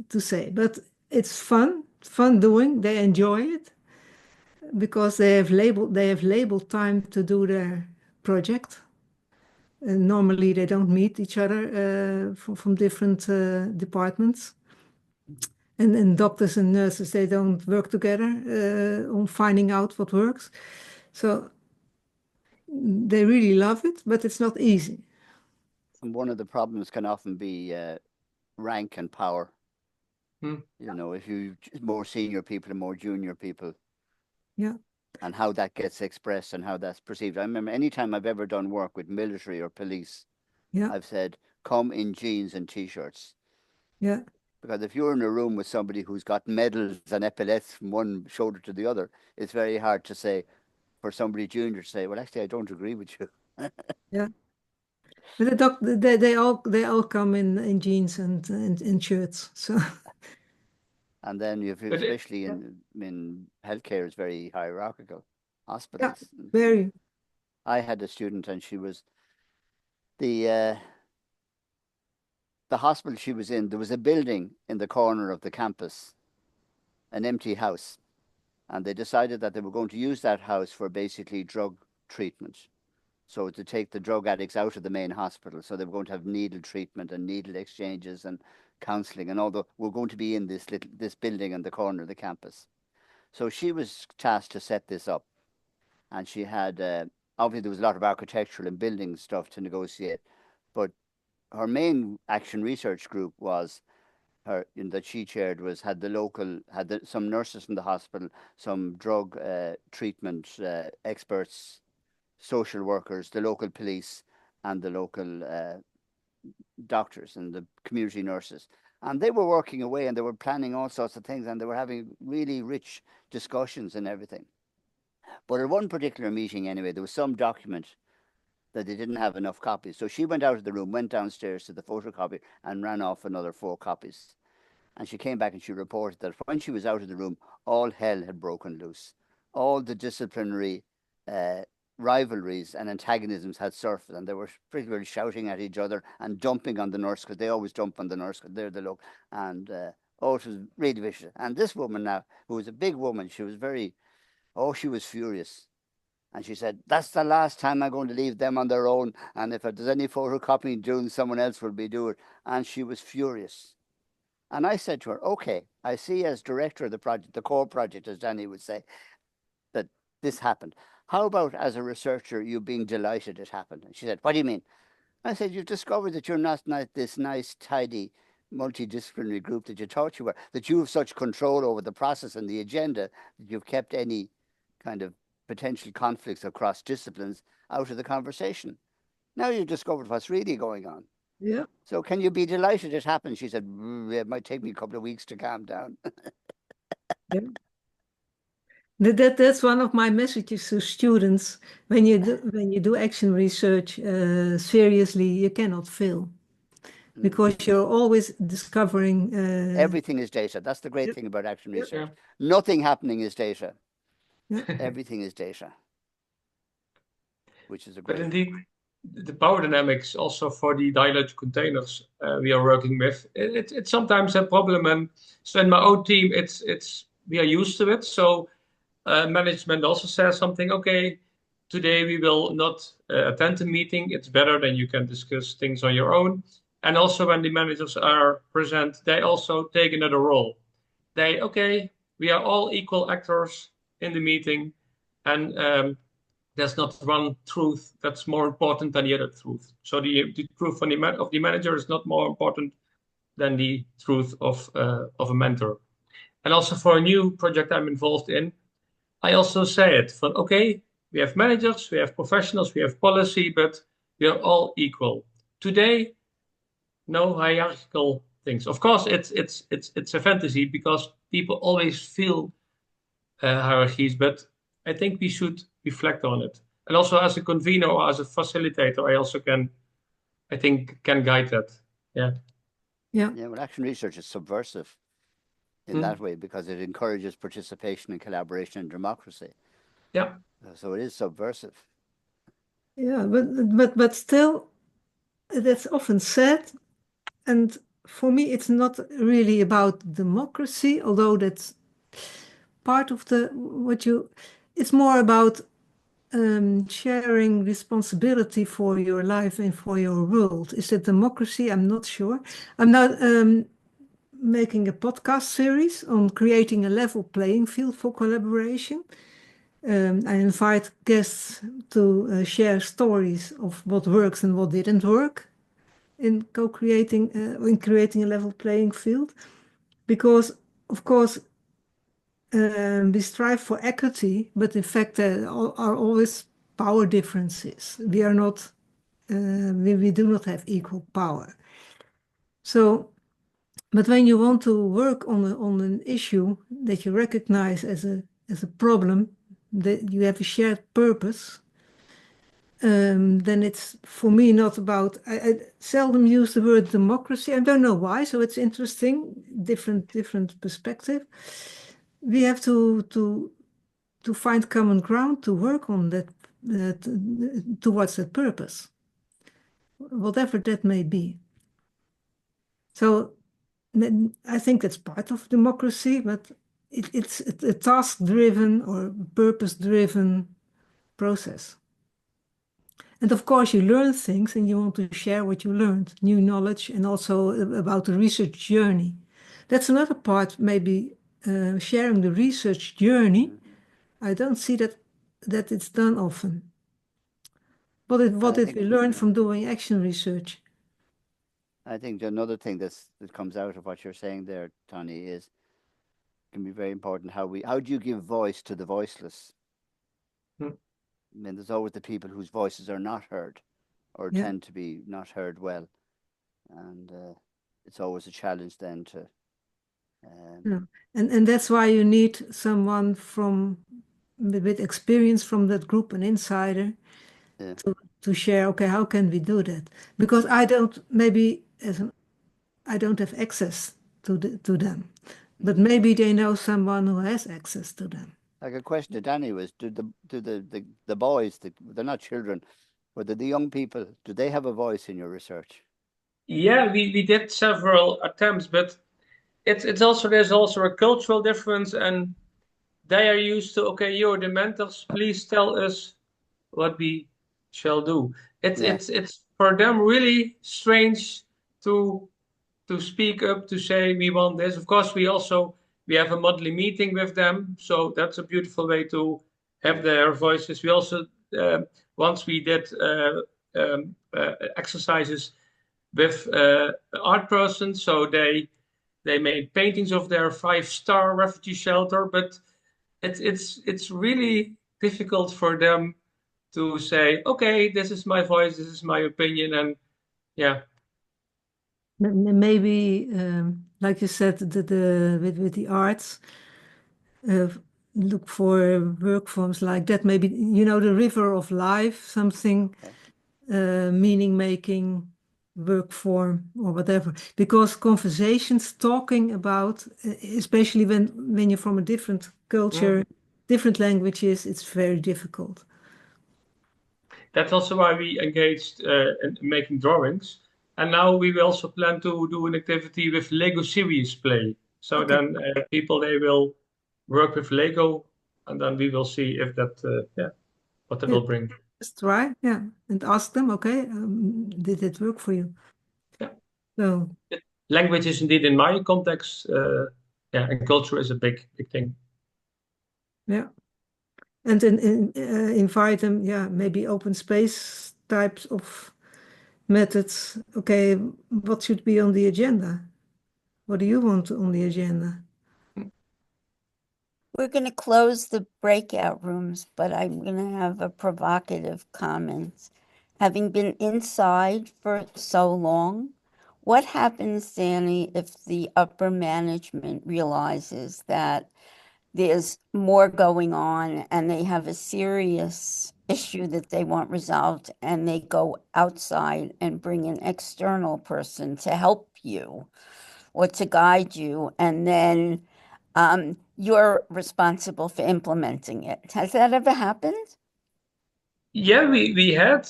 to say, but it's fun doing. They enjoy it because they have labeled time to do their project. And normally they don't meet each other from different departments. And doctors and nurses, they don't work together on finding out what works. So they really love it, but it's not easy. And one of the problems can often be rank and power. Hmm. You know, if you more senior people and more junior people. Yeah. And how that gets expressed and how that's perceived. I remember anytime I've ever done work with military or police, Yeah. I've said, come in jeans and t-shirts. Yeah. Because if you're in a room with somebody who's got medals and epaulets from one shoulder to the other, it's very hard to say, for somebody junior to say, well, actually, I don't agree with you. Yeah. But they all come in jeans and shirts. So And then you've, But it- especially in healthcare, is very hierarchical. yeah, Hospitals. very. I had a student, and she was the hospital she was in. There was a building in the corner of the campus, an empty house, and they decided that they were going to use that house for basically drug treatment. So to take the drug addicts out of the main hospital. So they were going to have needle treatment and needle exchanges and counselling, and although we're going to be in this building in the corner of the campus. So she was tasked to set this up, and she had obviously there was a lot of architectural and building stuff to negotiate, but her main action research group was her that she chaired had some nurses from the hospital, some drug treatment experts, social workers, the local police, and the local doctors and the community nurses. And they were working away and they were planning all sorts of things and they were having really rich discussions and everything. But at one particular meeting, anyway, there was some document that they didn't have enough copies. So she went out of the room, went downstairs to the photocopy and ran off another 4 copies. And she came back and she reported that when she was out of the room, all hell had broken loose. All the disciplinary rivalries and antagonisms had surfaced, and they were pretty well shouting at each other and dumping on the nurse, because they always dump on the nurse because they're the look. And it was really vicious. And this woman now, who was a big woman, she was furious. And she said, that's the last time I'm going to leave them on their own. And if there's any photocopying doing, someone else will be doing it. And she was furious. And I said to her, okay, I see as director of the project, the core project, as Danny would say, that this happened. How about as a researcher, you being delighted it happened? And she said, what do you mean? I said, you've discovered that you're not this nice, tidy, multidisciplinary group that you thought you were, that you have such control over the process and the agenda that you've kept any kind of potential conflicts across disciplines out of the conversation. Now you've discovered what's really going on. Yeah. So can you be delighted it happened? She said, it might take me a couple of weeks to calm down. Yeah. That's one of my messages to students. When you do action research seriously, you cannot fail because you're always discovering. Everything is data. That's the great Yep. thing about action Yep. research. Nothing happening is data. Yeah. Everything is data, which is a But great. indeed, the power dynamics also for the dialogue containers we are working with, it's sometimes a problem. And so in my own team, we are used to it. So management also says something, okay, today we will not attend the meeting. It's better than you can discuss things on your own. And also when the managers are present, they also take another role. Okay, we are all equal actors in the meeting. And there's not one truth that's more important than the other truth. So the truth of the manager is not more important than the truth of a mentor. And also for a new project I'm involved in, I also say it, okay, we have managers, we have professionals, we have policy, but we are all equal. Today, no hierarchical things. Of course, it's a fantasy because people always feel hierarchies, but I think we should reflect on it. And also as a convener or as a facilitator, I also can guide that. Yeah. Yeah. Yeah, well, action research is subversive in that way because it encourages participation and collaboration and democracy. Yeah. So it is subversive. Yeah, but still, that's often said, and for me, it's not really about democracy, although that's part of it's more about sharing responsibility for your life and for your world. Is that democracy? I'm not sure. I'm now making a podcast series on creating a level playing field for collaboration. I invite guests to share stories of what works and what didn't work in creating a level playing field, because of course we strive for equity, but in fact there are always power differences. We are not, we do not have equal power. So, but when you want to work on an issue that you recognize as a problem, that you have a shared purpose, then it's for me not about. I seldom use the word democracy. I don't know why. So it's interesting, different perspective. We have to find common ground to work on that towards that purpose, whatever that may be. So I think that's part of democracy, but it's a task-driven or purpose-driven process. And of course, you learn things and you want to share what you learned, new knowledge, and also about the research journey. That's another part, maybe sharing the research journey. I don't see that it's done often. What did we learn from doing action research? I think another thing that comes out of what you're saying there, Tonnie, can be very important. How do you give voice to the voiceless? I mean, there's always the people whose voices are not heard or tend to be not heard well. And it's always a challenge then to... And that's why you need someone with experience from that group, an insider, to share, okay, how can we do that? Because I don't have access to them, but maybe they know someone who has access to them. Like a question to Danny was, do the boys, they're not children, but the young people, do they have a voice in your research? Yeah, we did several attempts, but there's also a cultural difference, and they are used to, okay, you're the mentors, please tell us what we shall do. It's for them really strange to speak up, to say we want this. Of course, we have a monthly meeting with them, so that's a beautiful way to have their voices. We also once we did exercises with art persons, so they made paintings of their 5-star refugee shelter, but it's really difficult for them to say, okay, this is my voice, this is my opinion, and yeah. Maybe, like you said, with the arts, look for work forms like that. Maybe, the river of life, something meaning making work form or whatever. Because conversations talking about, especially when you're from a different culture, different languages, it's very difficult. That's also why we engaged in making drawings. And now we will also plan to do an activity with Lego series play. So Okay. then people, they will work with Lego, and then we will see if that, what that will bring. Just try, and ask them, okay, did it work for you? Yeah. So Language is indeed, in my context, and culture is a big thing. yeah. And then invite them, maybe open space types of methods. Okay, what should be on the agenda? What do you want on the agenda? We're going to close the breakout rooms, but I'm going to have a provocative comment. Having been inside for so long, what happens, Danny, if the upper management realizes that there's more going on and they have a serious issue that they want resolved and they go outside and bring an external person to help you or to guide you, and then you're responsible for implementing it? Has that ever happened? Yeah, we had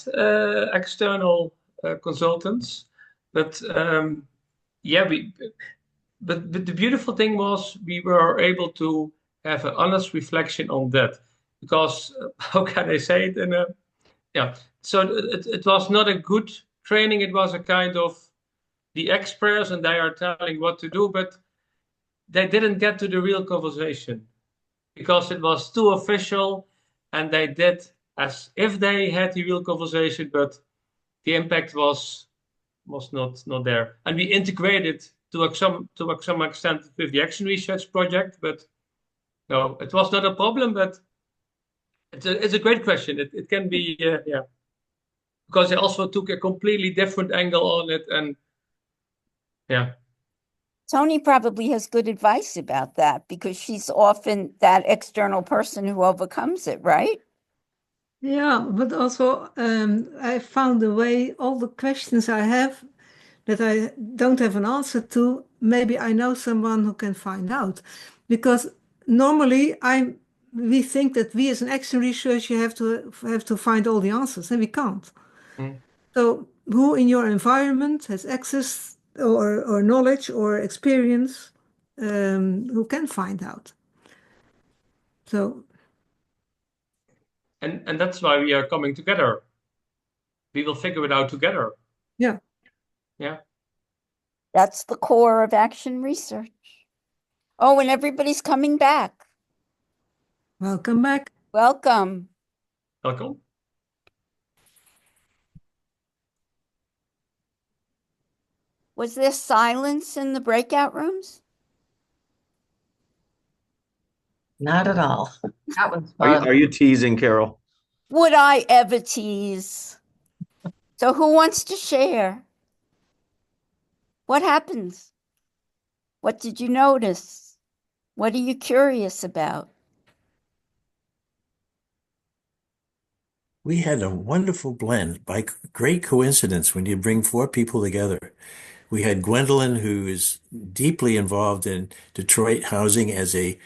external consultants, but but the beautiful thing was we were able to have an honest reflection on that, because how can I say it in a so it was not a good training. It was a kind of the experts and they are telling what to do, but they didn't get to the real conversation because it was too official, and they did as if they had the real conversation, but the impact was not there. And we integrated to some extent with the Action Research project, but no, it was not a problem. But it's a great question. It can be because they also took a completely different angle on it, and Tonnie probably has good advice about that because she's often that external person who overcomes it, right? Yeah, but also I found a way, all the questions I have that I don't have an answer to, maybe I know someone who can find out. Because normally we think that we as an action researcher have to find all the answers, and we can't. So who in your environment has access or knowledge or experience, who can find out? So and that's why we are coming together. We will figure it out together. Yeah. That's the core of action research. Oh, and everybody's coming back. Welcome back. Welcome. Welcome. Was there silence in the breakout rooms? Not at all. That was fun. Are you teasing, Carol? Would I ever tease? So who wants to share? What happens? What did you notice? What are you curious about? We had a wonderful blend by great coincidence when you bring four people together. We had Gwendolyn, who is deeply involved in Detroit housing as a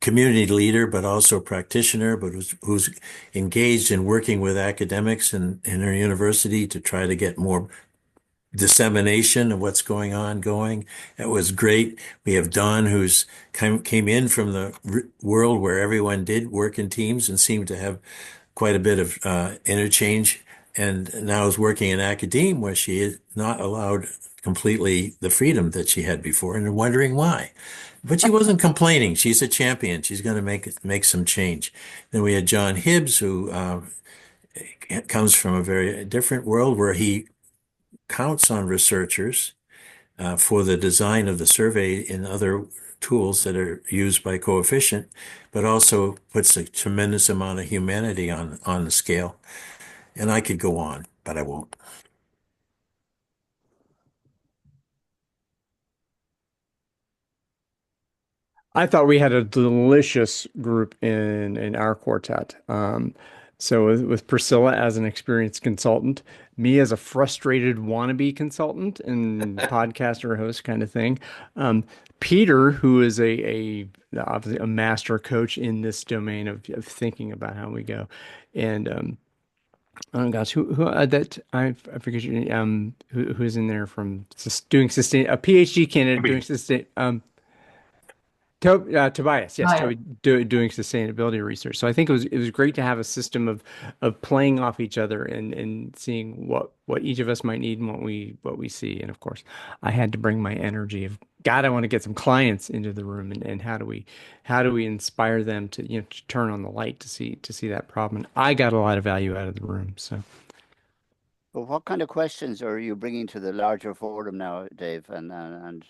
community leader, but also practitioner, but who's engaged in working with academics in her university to try to get more dissemination of what's going on going. It was great. We have Don, who's came in from the world where everyone did work in teams and seemed to have quite a bit of interchange, and now is working in academia where she is not allowed completely the freedom that she had before, and wondering why. But she wasn't complaining. She's a champion. She's going to make some change. Then we had John Hibbs, who comes from a very different world where he counts on researchers for the design of the survey and other tools that are used by Coefficient, but also puts a tremendous amount of humanity on the scale. And I could go on, but I won't. I thought we had a delicious group in our quartet. So with Priscilla as an experienced consultant, me as a frustrated wannabe consultant and podcaster host kind of thing. Peter, who is obviously a master coach in this domain of thinking about how we go, and oh gosh, who that I forget your name. Who's in there from doing sustain a PhD candidate doing sustain Tobias, yes, Right. doing sustainability research. So I think it was great to have a system of playing off each other and seeing what each of us might need and what we see. And of course, I had to bring my energy of God, I want to get some clients into the room and how do we inspire them to to turn on the light to see that problem. And I got a lot of value out of the room. So Well, what kind of questions are you bringing to the larger forum now, Dave and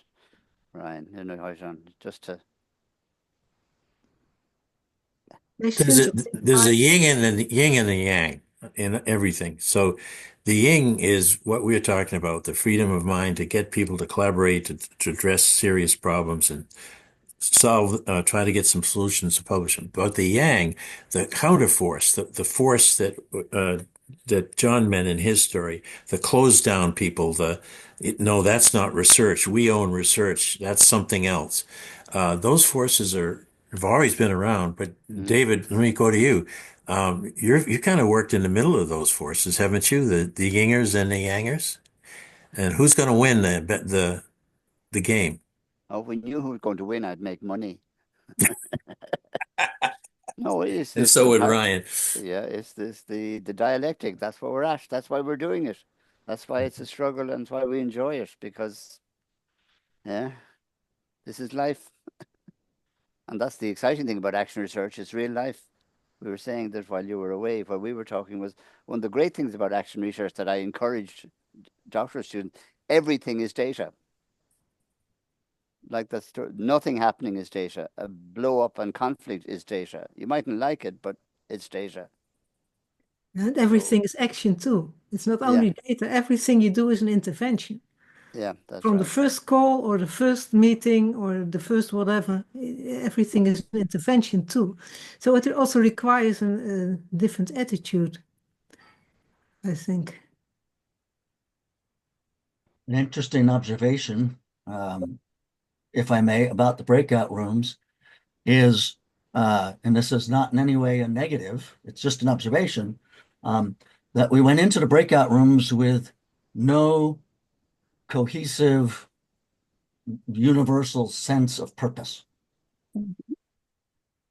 Ryan? Just to. There's a yin and a yang in everything. So the yin is what we're talking about, the freedom of mind to get people to collaborate to address serious problems and try to get some solutions to publish them. But the yang, the counterforce, the force that John meant in his story, the closed down people, no, that's not research. We own research. That's something else. Those forces have always been around. But David, let me go to you. You kind of worked in the middle of those forces, haven't you? The yingers and the yangers. And who's going to win the game? Oh, we knew who was going to win. I'd make money. No, it's And so would Ryan. Yeah, it's the dialectic. That's what we're at. That's why we're doing it. That's why it's a struggle and that's why we enjoy it, because this is life. And that's the exciting thing about action research. It's real life. We were saying that while you were away, while we were talking, was one of the great things about action research that I encouraged doctoral students. Everything is data. Like nothing happening is data. A blow up and conflict is data. You mightn't like it, but it's data. And everything is action too. It's not only data. Everything you do is an intervention. Yeah, that's From right. the first call or the first meeting or the first whatever, everything is an intervention too. So it also requires a different attitude, I think. An interesting observation, if I may, about the breakout rooms is, and this is not in any way a negative, it's just an observation, that we went into the breakout rooms with no cohesive, universal sense of purpose.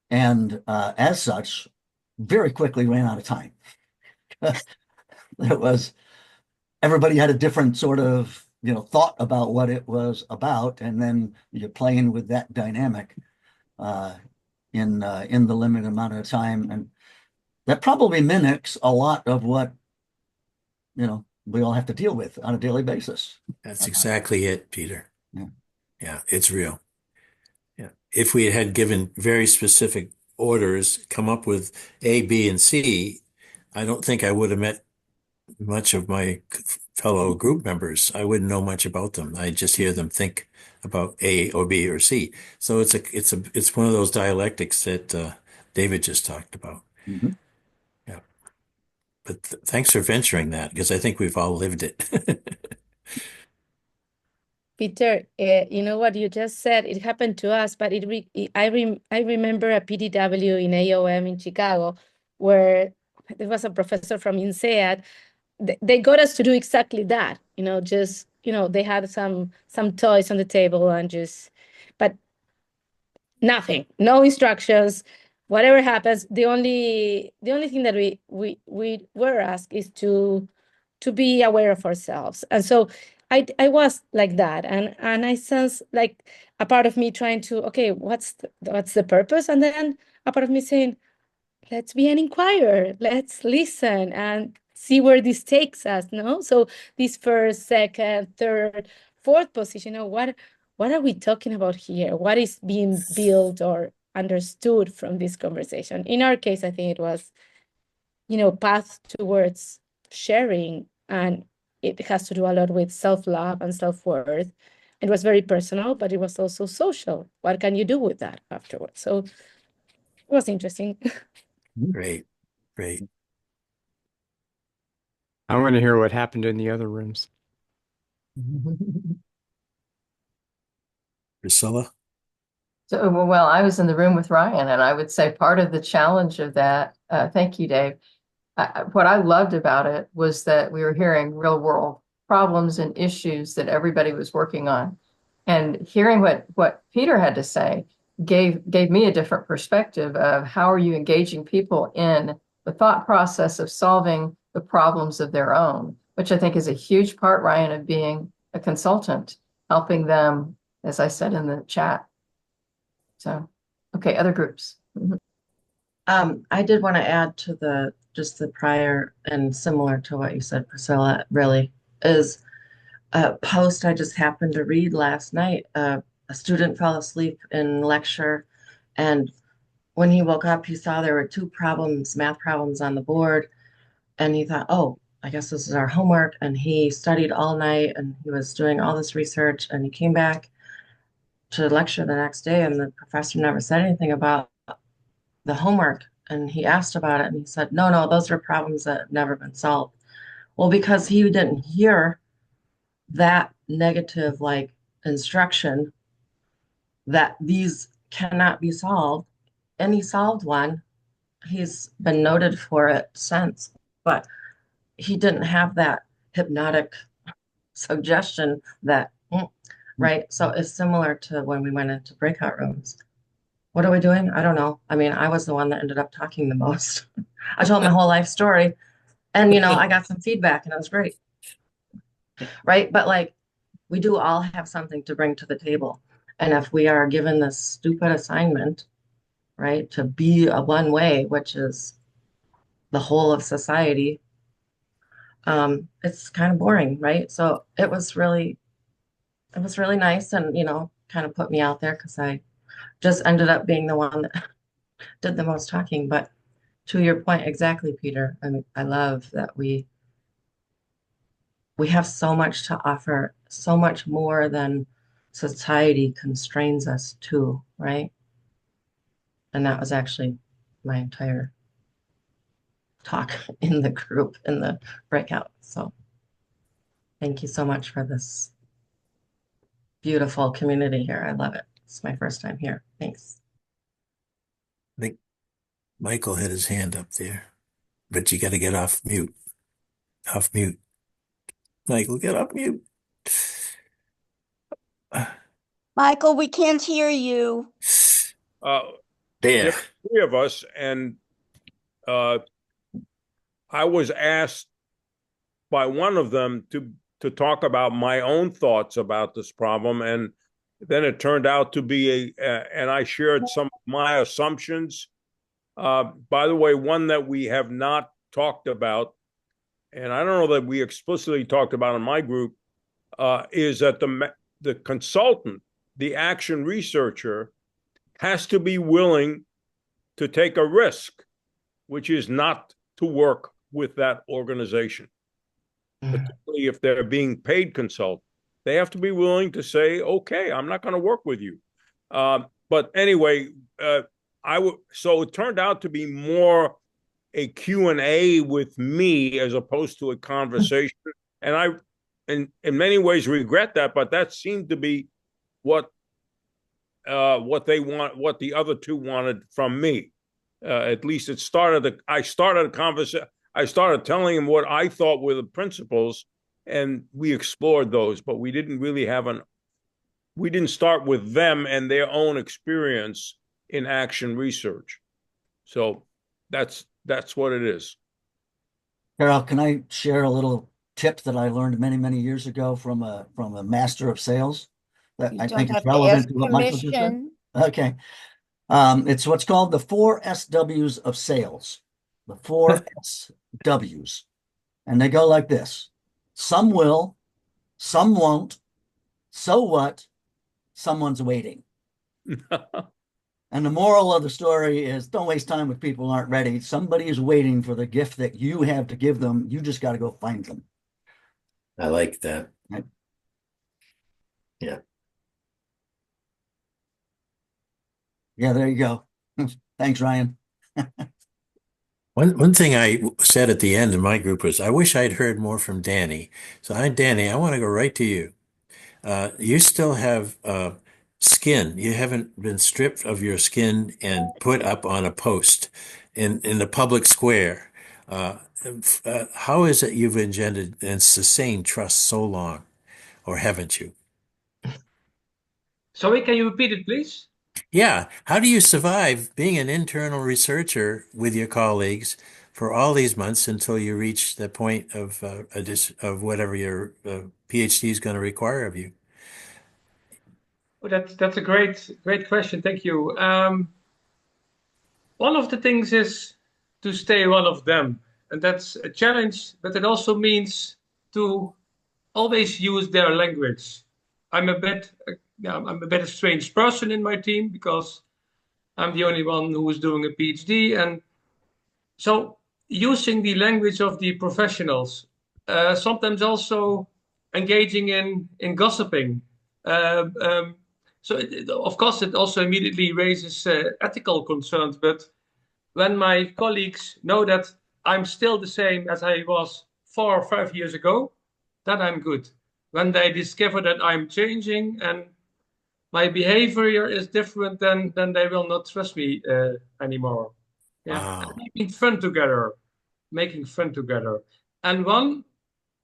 And as such, very quickly ran out of time. Everybody had a different sort of, thought about what it was about, and then you're playing with that dynamic in the limited amount of time. And that probably mimics a lot of what, we all have to deal with on a daily basis. That's exactly it, Peter. Yeah. Yeah, it's real. Yeah. If we had given very specific orders, come up with A, B, and C, I don't think I would have met much of my fellow group members. I wouldn't know much about them. I just hear them think about A or B or C. So it's one of those dialectics that David just talked about. Mm-hmm. Yeah. But thanks for venturing that, because I think we've all lived it. Peter, you know what you just said, it happened to us, but I remember a PDW in AOM in Chicago where there was a professor from INSEAD. They got us to do exactly that, they had some toys on the table but nothing, no instructions, whatever happens. The only thing that we were asked is to be aware of ourselves. And so I was like that, and I sense like a part of me trying to, okay, what's the purpose? And then a part of me saying, let's be an inquirer, let's listen and see where this takes us, no? So this first, second, third, fourth position, what are we talking about here? What is being built or understood from this conversation? In our case, I think it was, path towards sharing, and it has to do a lot with self-love and self-worth. It was very personal, but it was also social. What can you do with that afterwards? So it was interesting. Great. I want to hear what happened in the other rooms. Priscilla? So, well, I was in the room with Ryan, and I would say part of the challenge of that, thank you, Dave. What I loved about it was that we were hearing real world problems and issues that everybody was working on. And hearing what Peter had to say gave me a different perspective of how are you engaging people in the thought process of solving the problems of their own, which I think is a huge part, Ryan, of being a consultant, helping them, as I said in the chat. So, okay, other groups. I did want to add to the prior, and similar to what you said, Priscilla, really is a post I just happened to read last night. A student fell asleep in lecture, and when he woke up, he saw there were two math problems on the board, and he thought, oh, I guess this is our homework. And he studied all night, and he was doing all this research, and he came back to lecture the next day, and the professor never said anything about the homework. And he asked about it, and he said, no, those are problems that have never been solved. Well, because he didn't hear that negative instruction that these cannot be solved, and he solved one. He's been noted for it since, but he didn't have that hypnotic suggestion that, right? So it's similar to when we went into breakout rooms. What are we doing? I don't know. I mean, I was the one that ended up talking the most. I told my whole life story, and I got some feedback, and it was great. Right? But we do all have something to bring to the table. And if we are given this stupid assignment, right, to be a one way, which is the whole of society, it's kind of boring, right? So it was really nice, and kind of put me out there because I just ended up being the one that did the most talking. But to your point, exactly, Peter, I mean, I love that we have so much to offer, so much more than society constrains us to, right? And that was actually my entire talk in the group, in the breakout. So thank you so much for this beautiful community here. I love it. It's my first time here. Thanks. I think Michael had his hand up there, but you got to get off mute. Off mute. Michael, get off mute. Michael, we can't hear you. There are three of us, and I was asked by one of them to talk about my own thoughts about this problem, and then it turned out to be and I shared some of my assumptions. By the way, one that we have not talked about, and I don't know that we explicitly talked about in my group, is that the consultant, the action researcher, has to be willing to take a risk, which is not to work with that organization, particularly if they're being paid consultant. They have to be willing to say, okay, I'm not going to work with you. But anyway, so it turned out to be more a Q&A with me as opposed to a conversation. And I, in many ways, regret that, but that seemed to be what they want, what the other two wanted from me. At least it started. I started a conversation. I started telling him what I thought were the principles, and we explored those. But we didn't really we didn't start with them and their own experience in action research. So that's what it is. Carol, can I share a little tip that I learned many, many years ago from a master of sales? that You I don't think is have to relevant ask to what Michael just said? permission. Okay. It's what's called the 4 SWs of sales. The 4 SWs. And they go like this. Some will, some won't. So what? Someone's waiting. And the moral of the story is don't waste time with people who aren't ready. Somebody is waiting for the gift that you have to give them. You just got to go find them. I like that. Right? Yeah. Yeah, there you go. Thanks, Ryan. One thing I said at the end in my group was I wish I'd heard more from Danny. So Danny, I want to go right to you. You still have skin. You haven't been stripped of your skin and put up on a post in the public square. How is it you've engendered and sustained trust so long, or haven't you? Sorry, can you repeat it, please? Yeah. How do you survive being an internal researcher with your colleagues for all these months until you reach the point of whatever your PhD is going to require of you? Oh, that's a great question. Thank you. One of the things is to stay one of them, and that's a challenge. But it also means to always use their language. I'm a bit a strange person in my team because I'm the only one who is doing a PhD, and so using the language of the professionals, sometimes also engaging in gossiping. Of course, it also immediately raises ethical concerns. But when my colleagues know that I'm still the same as I was 4 or 5 years ago, then I'm good. When they discover that I'm changing and my behavior is different, then they will not trust me anymore. Yeah, Wow. making fun together. And one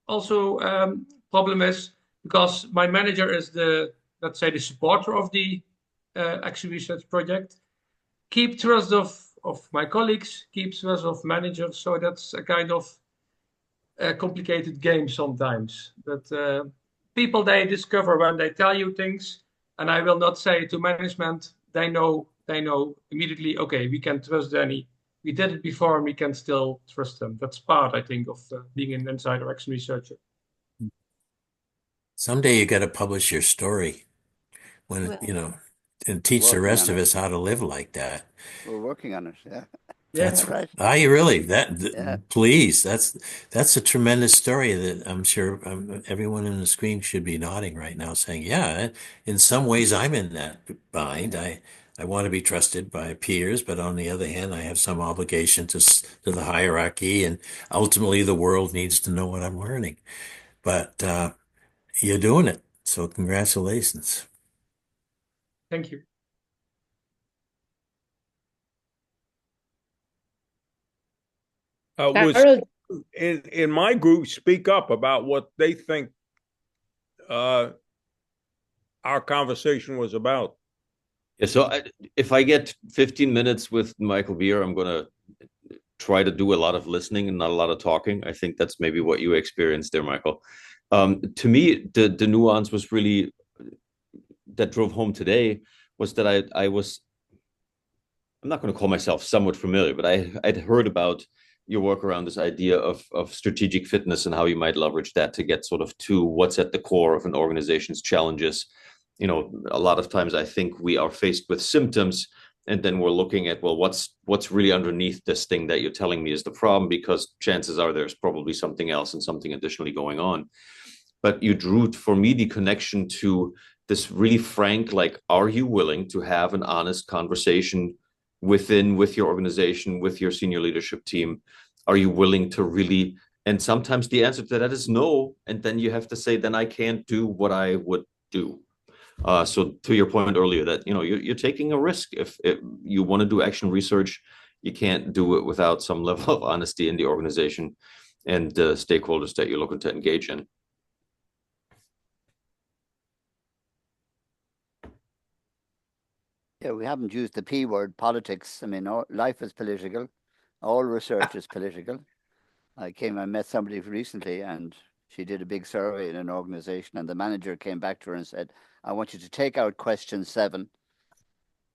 also problem is because my manager is let's say, the supporter of the action research project. Keep trust of my colleagues, keep trust of managers. So that's a kind of complicated game sometimes. But people, they discover when they tell you things, and I will not say to management, they know immediately, okay, we can trust Danny. We did it before and we can still trust them. That's part, I think, of being an insider action researcher. Someday you got to publish your story when, and teach the Working rest on of it. us how to live like that. We're working on it. Yeah. That's Right. are you really Yeah. please, that's a tremendous story that I'm sure everyone in the screen should be nodding right now saying, yeah, in some ways I'm in that bind. I want to be trusted by peers, but on the other hand, I have some obligation to the hierarchy, and ultimately the world needs to know what I'm learning. But you're doing it. So congratulations. Thank you. Was in my group speak up about what they think our conversation was about. Yeah, so if I get 15 minutes with Michael Beer, I'm going to try to do a lot of listening and not a lot of talking. I think that's maybe what you experienced there, Michael. To me, the nuance was really that drove home today was that I'm not going to call myself somewhat familiar, but I'd heard about your work around this idea of strategic fitness and how you might leverage that to get sort of to what's at the core of an organization's challenges. A lot of times I think we are faced with symptoms and then we're looking at, well, what's really underneath this thing that you're telling me is the problem, because chances are there's probably something else and something additionally going on. But you drew for me the connection to this really frank, like, are you willing to have an honest conversation with your organization, with your senior leadership team? Are you willing to really, and sometimes the answer to that is no. And then you have to say, then I can't do what I would do. So to your point earlier that, you're taking a risk. If you want to do action research, you can't do it without some level of honesty in the organization and the stakeholders that you're looking to engage in. Yeah, we haven't used the P word, politics. I mean, life is political. All research is political. I met somebody recently and she did a big survey in an organization and the manager came back to her and said, I want you to take out question 7.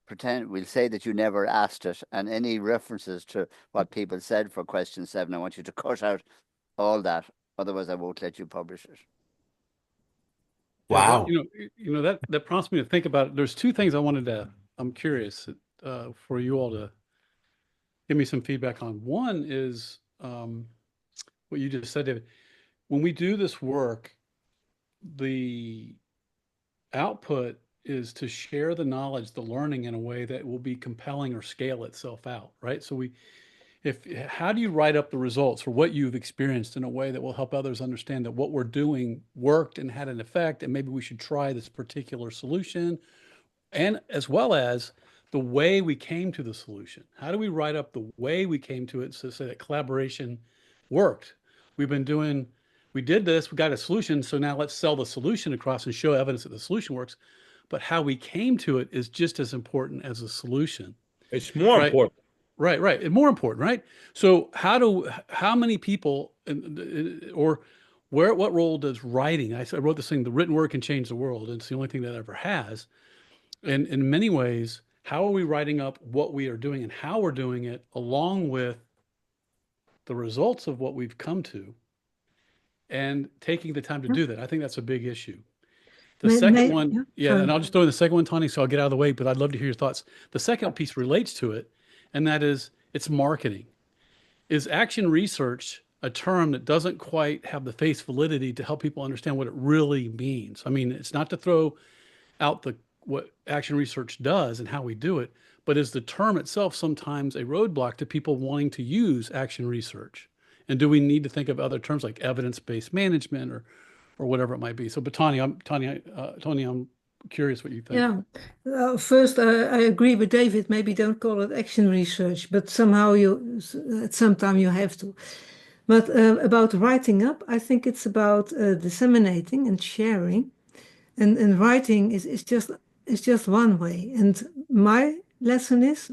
Pretend we'll say that you never asked it, and any references to what people said for question 7, I want you to cut out all that. Otherwise, I won't let you publish it. Yeah, Wow. that prompts me to think about it. There's 2 things I'm curious for you all to give me some feedback on. One is what you just said, David. When we do this work, the output is to share the knowledge, the learning in a way that will be compelling or scale itself out, right? So how do you write up the results for what you've experienced in a way that will help others understand that what we're doing worked and had an effect, and maybe we should try this particular solution, and as well as the way we came to the solution? How do we write up the way we came to it so say that collaboration worked? We did this, we got a solution, so now let's sell the solution across and show evidence that the solution works. But how we came to it is just as important as the solution. It's more important. Right. And more important, right? So how many people, or what role does writing? I wrote this thing, the written word can change the world, and it's the only thing that ever has. And in many ways, how are we writing up what we are doing and how we're doing it, along with the results of what we've come to, and taking the time to do that? I think that's a big issue. The second one, and I'll just throw in the second one, Tonnie, so I'll get out of the way, but I'd love to hear your thoughts. The second piece relates to it, and that is it's marketing. Is action research a term that doesn't quite have the face validity to help people understand what it really means? I mean, it's not to throw out what action research does and how we do it, but is the term itself sometimes a roadblock to people wanting to use action research? And do we need to think of other terms like evidence-based management or whatever it might be? So, but Tonnie, I'm curious what you think. Yeah. First, I agree with David. Maybe don't call it action research, but somehow at some time you have to. But about writing up, I think it's about disseminating and sharing, and writing is just one way. And my lesson is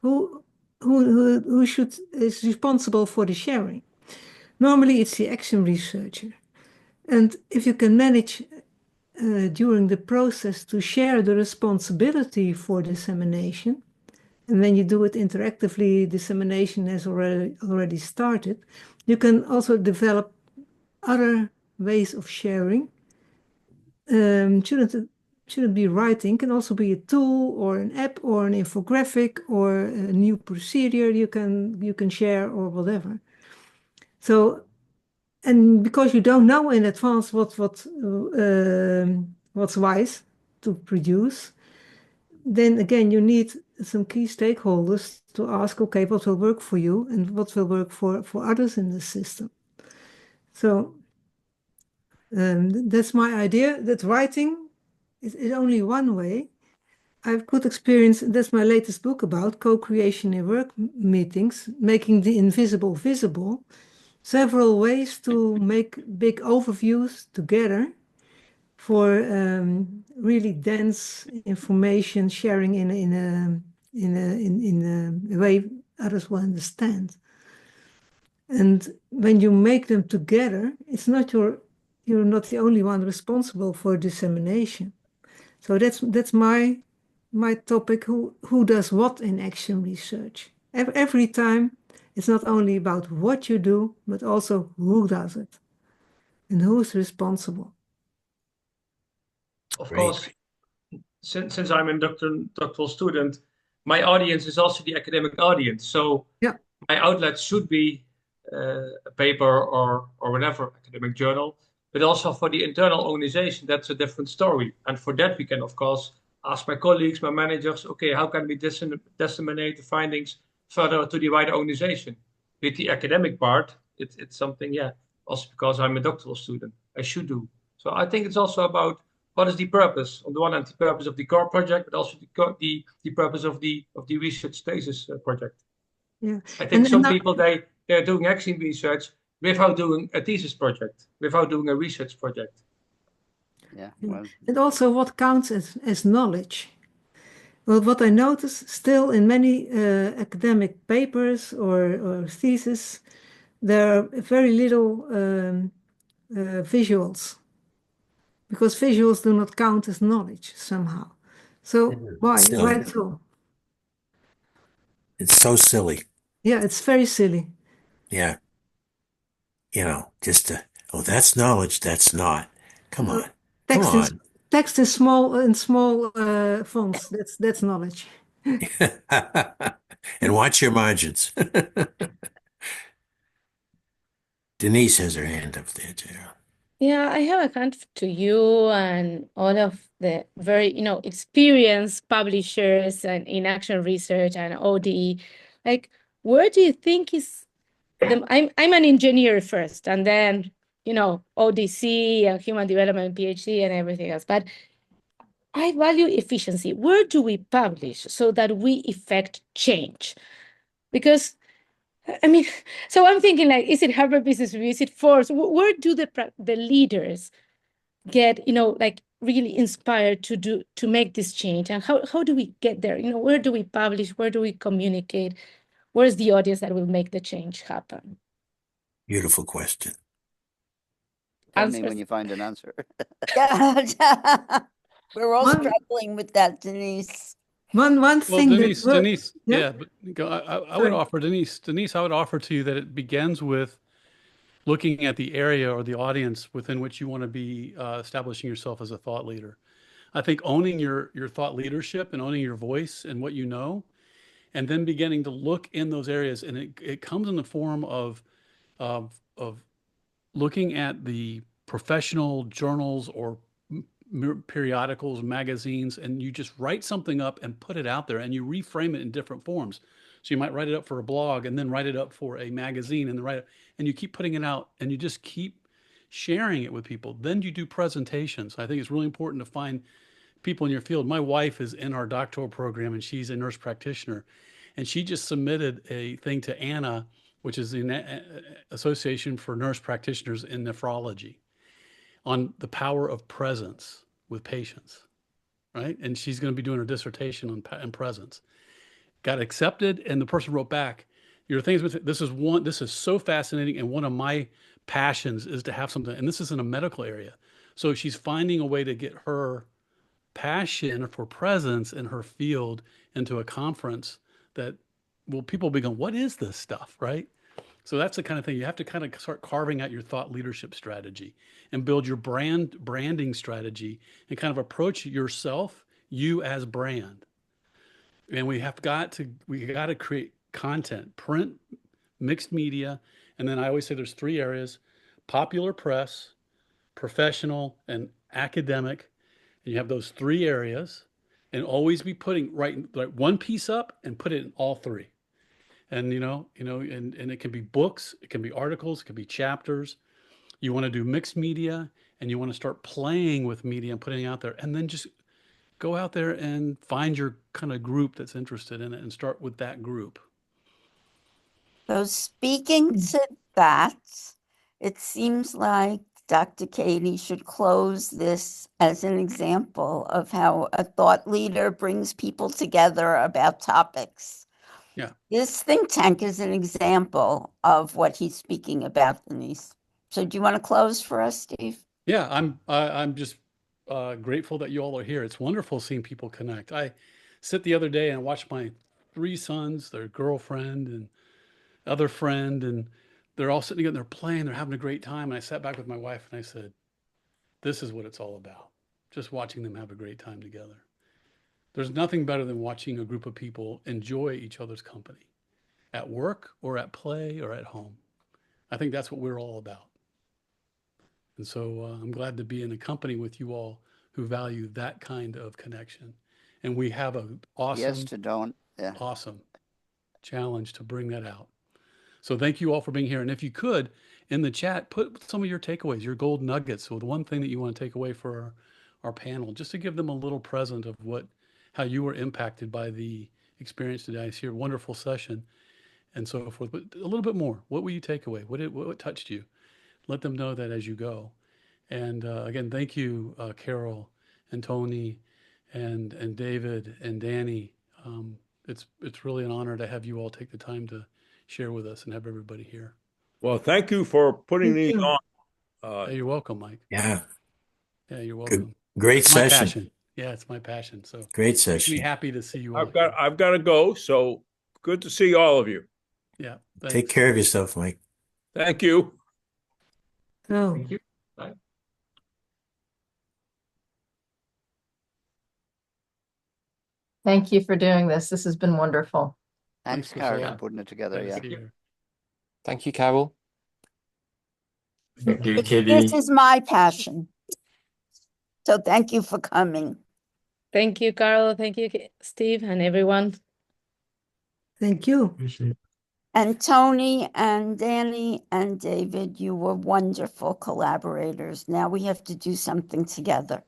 who is responsible for the sharing. Normally, it's the action researcher. And if you can manage during the process to share the responsibility for dissemination, and when you do it interactively, dissemination has already started, you can also develop other ways of sharing. Shouldn't be writing, can also be a tool or an app or an infographic or a new procedure you can share or whatever. So, and because you don't know in advance what's wise to produce, then again you need some key stakeholders to ask, okay, what will work for you and what will work for others in the system. So that's my idea, that writing is only one way. I have good experience, that's my latest book about co-creation in work meetings, making the invisible visible. Several ways to make big overviews together for really dense information sharing in a way others will understand. And when you make them together, it's not you're not the only one responsible for dissemination. So that's my topic. Who does what in action research? Every time, it's not only about what you do, but also who does it and who's responsible. Of course, since I'm a doctoral student, my audience is also the academic audience. So my outlet should be a paper or whatever academic journal, but also for the internal organization, that's a different story. And for that, we can, of course, ask my colleagues, my managers, okay, how can we disseminate the findings further to the wider organization? With the academic part, it's something, also because I'm a doctoral student, I should do. So I think it's also about what is the purpose? On the one hand, the purpose of the core project, but also the purpose of the research thesis project. Yeah. I think some people, they're doing action research without doing a thesis project, without doing a research project. Yeah. Well. And also what counts as knowledge. Well, what I notice still in many academic papers or theses, there are very little visuals. because visuals do not count as knowledge somehow. So why? Silly. Why so? It's so silly. Yeah, it's very silly. Yeah. Just oh, that's knowledge. That's not. Come on. Come Text is on. text is small in small fonts. That's knowledge. And watch your margins. Denise has her hand up there, too. Yeah, I have a question to you and all of the very, experienced publishers and in action research and OD. Like, where do you think is I'm an engineer first, and then, ODC and human development PhD and everything else. But I value efficiency. Where do we publish so that we effect change? Because so I'm thinking, like, is it Harvard Business Review? Is it Forbes? Where do the leaders get, like, really inspired to make this change? And how do we get there? Where do we publish? Where do we communicate? Where's the audience that will make the change happen? Beautiful question. Tell me when you find an answer. Yeah. We're all struggling with that, Denise. One thing Denise, yeah, but I would offer, Denise, I would offer to you that it begins with looking at the area or the audience within which you want to be establishing yourself as a thought leader. I think owning your thought leadership and owning your voice and what you know, and then beginning to look in those areas, and it comes in the form of looking at the professional journals or periodicals, magazines, and you just write something up and put it out there, and you reframe it in different forms. So you might write it up for a blog, and then write it up for a magazine, and you keep putting it out, and you just keep sharing it with people. Then you do presentations. I think it's really important to find people in your field. My wife is in our doctoral program, and she's a nurse practitioner, and she just submitted a thing to ANNA, which is the Association for Nurse Practitioners in Nephrology, on the power of presence with patients, right? And she's going to be doing her dissertation on presence. Got accepted, and the person wrote back, "Your things with this is so fascinating, and one of my passions is to have something." And this is in a medical area, so she's finding a way to get her passion for presence in her field into a conference that people will be going, "What is this stuff?" Right? So that's the kind of thing you have to kind of start carving out your thought leadership strategy and build your branding strategy and kind of approach yourself, you as brand. And we got to create content, print, mixed media. And then I always say there's three areas: popular press, professional, and academic. And you have those three areas, and always be putting one piece up and put it in all three. And and it can be books, it can be articles, it can be chapters. You want to do mixed media, and you want to start playing with media and putting it out there, and then just go out there and find your kind of group that's interested in it and start with that group. So speaking to that, it seems like Dr. Katie should close this as an example of how a thought leader brings people together about topics. Yeah. This think tank is an example of what he's speaking about, Denise. So do you want to close for us, Steve? Yeah, I'm just grateful that you all are here. It's wonderful seeing people connect. I sit the other day and watch my three sons, their girlfriend and other friend, and they're all sitting together, they're playing, they're having a great time. And I sat back with my wife and I said, this is what it's all about. Just watching them have a great time together. There's nothing better than watching a group of people enjoy each other's company at work or at play or at home. I think that's what we're all about. And so I'm glad to be in a company with you all who value that kind of connection. And we have an awesome challenge to bring that out. So thank you all for being here. And if you could, in the chat, put some of your takeaways, your gold nuggets, with one thing that you want to take away for our panel, just to give them a little present of how you were impacted by the experience today. I see a wonderful session and so forth, but a little bit more. What will you take away? What touched you? Let them know that as you go. And again, thank you, Carol and Tony and David and Danny. It's really an honor to have you all take the time to share with us and have everybody here. Well, thank you for putting these on. You're welcome, Mike. Yeah. Yeah, you're welcome. Great It's my session. passion. Yeah, it's my passion. So Great makes me session. happy to see you all. I've got to go. So good to see all of you. Yeah. Take Thanks. care of yourself, Mike. Thank you. Oh. Thank you. Bye. Thank you for doing this. This has been wonderful. Thanks, Priscilla. Carol, for putting it together. Glad to Yeah. see you. Thank you, Carol. Thank you, This Katie. is my passion. So thank you for coming. Thank you, Carol. Thank you, Steve, and everyone. Thank you. Appreciate it. And Tony and Danny and David, you were wonderful collaborators. Now we have to do something together.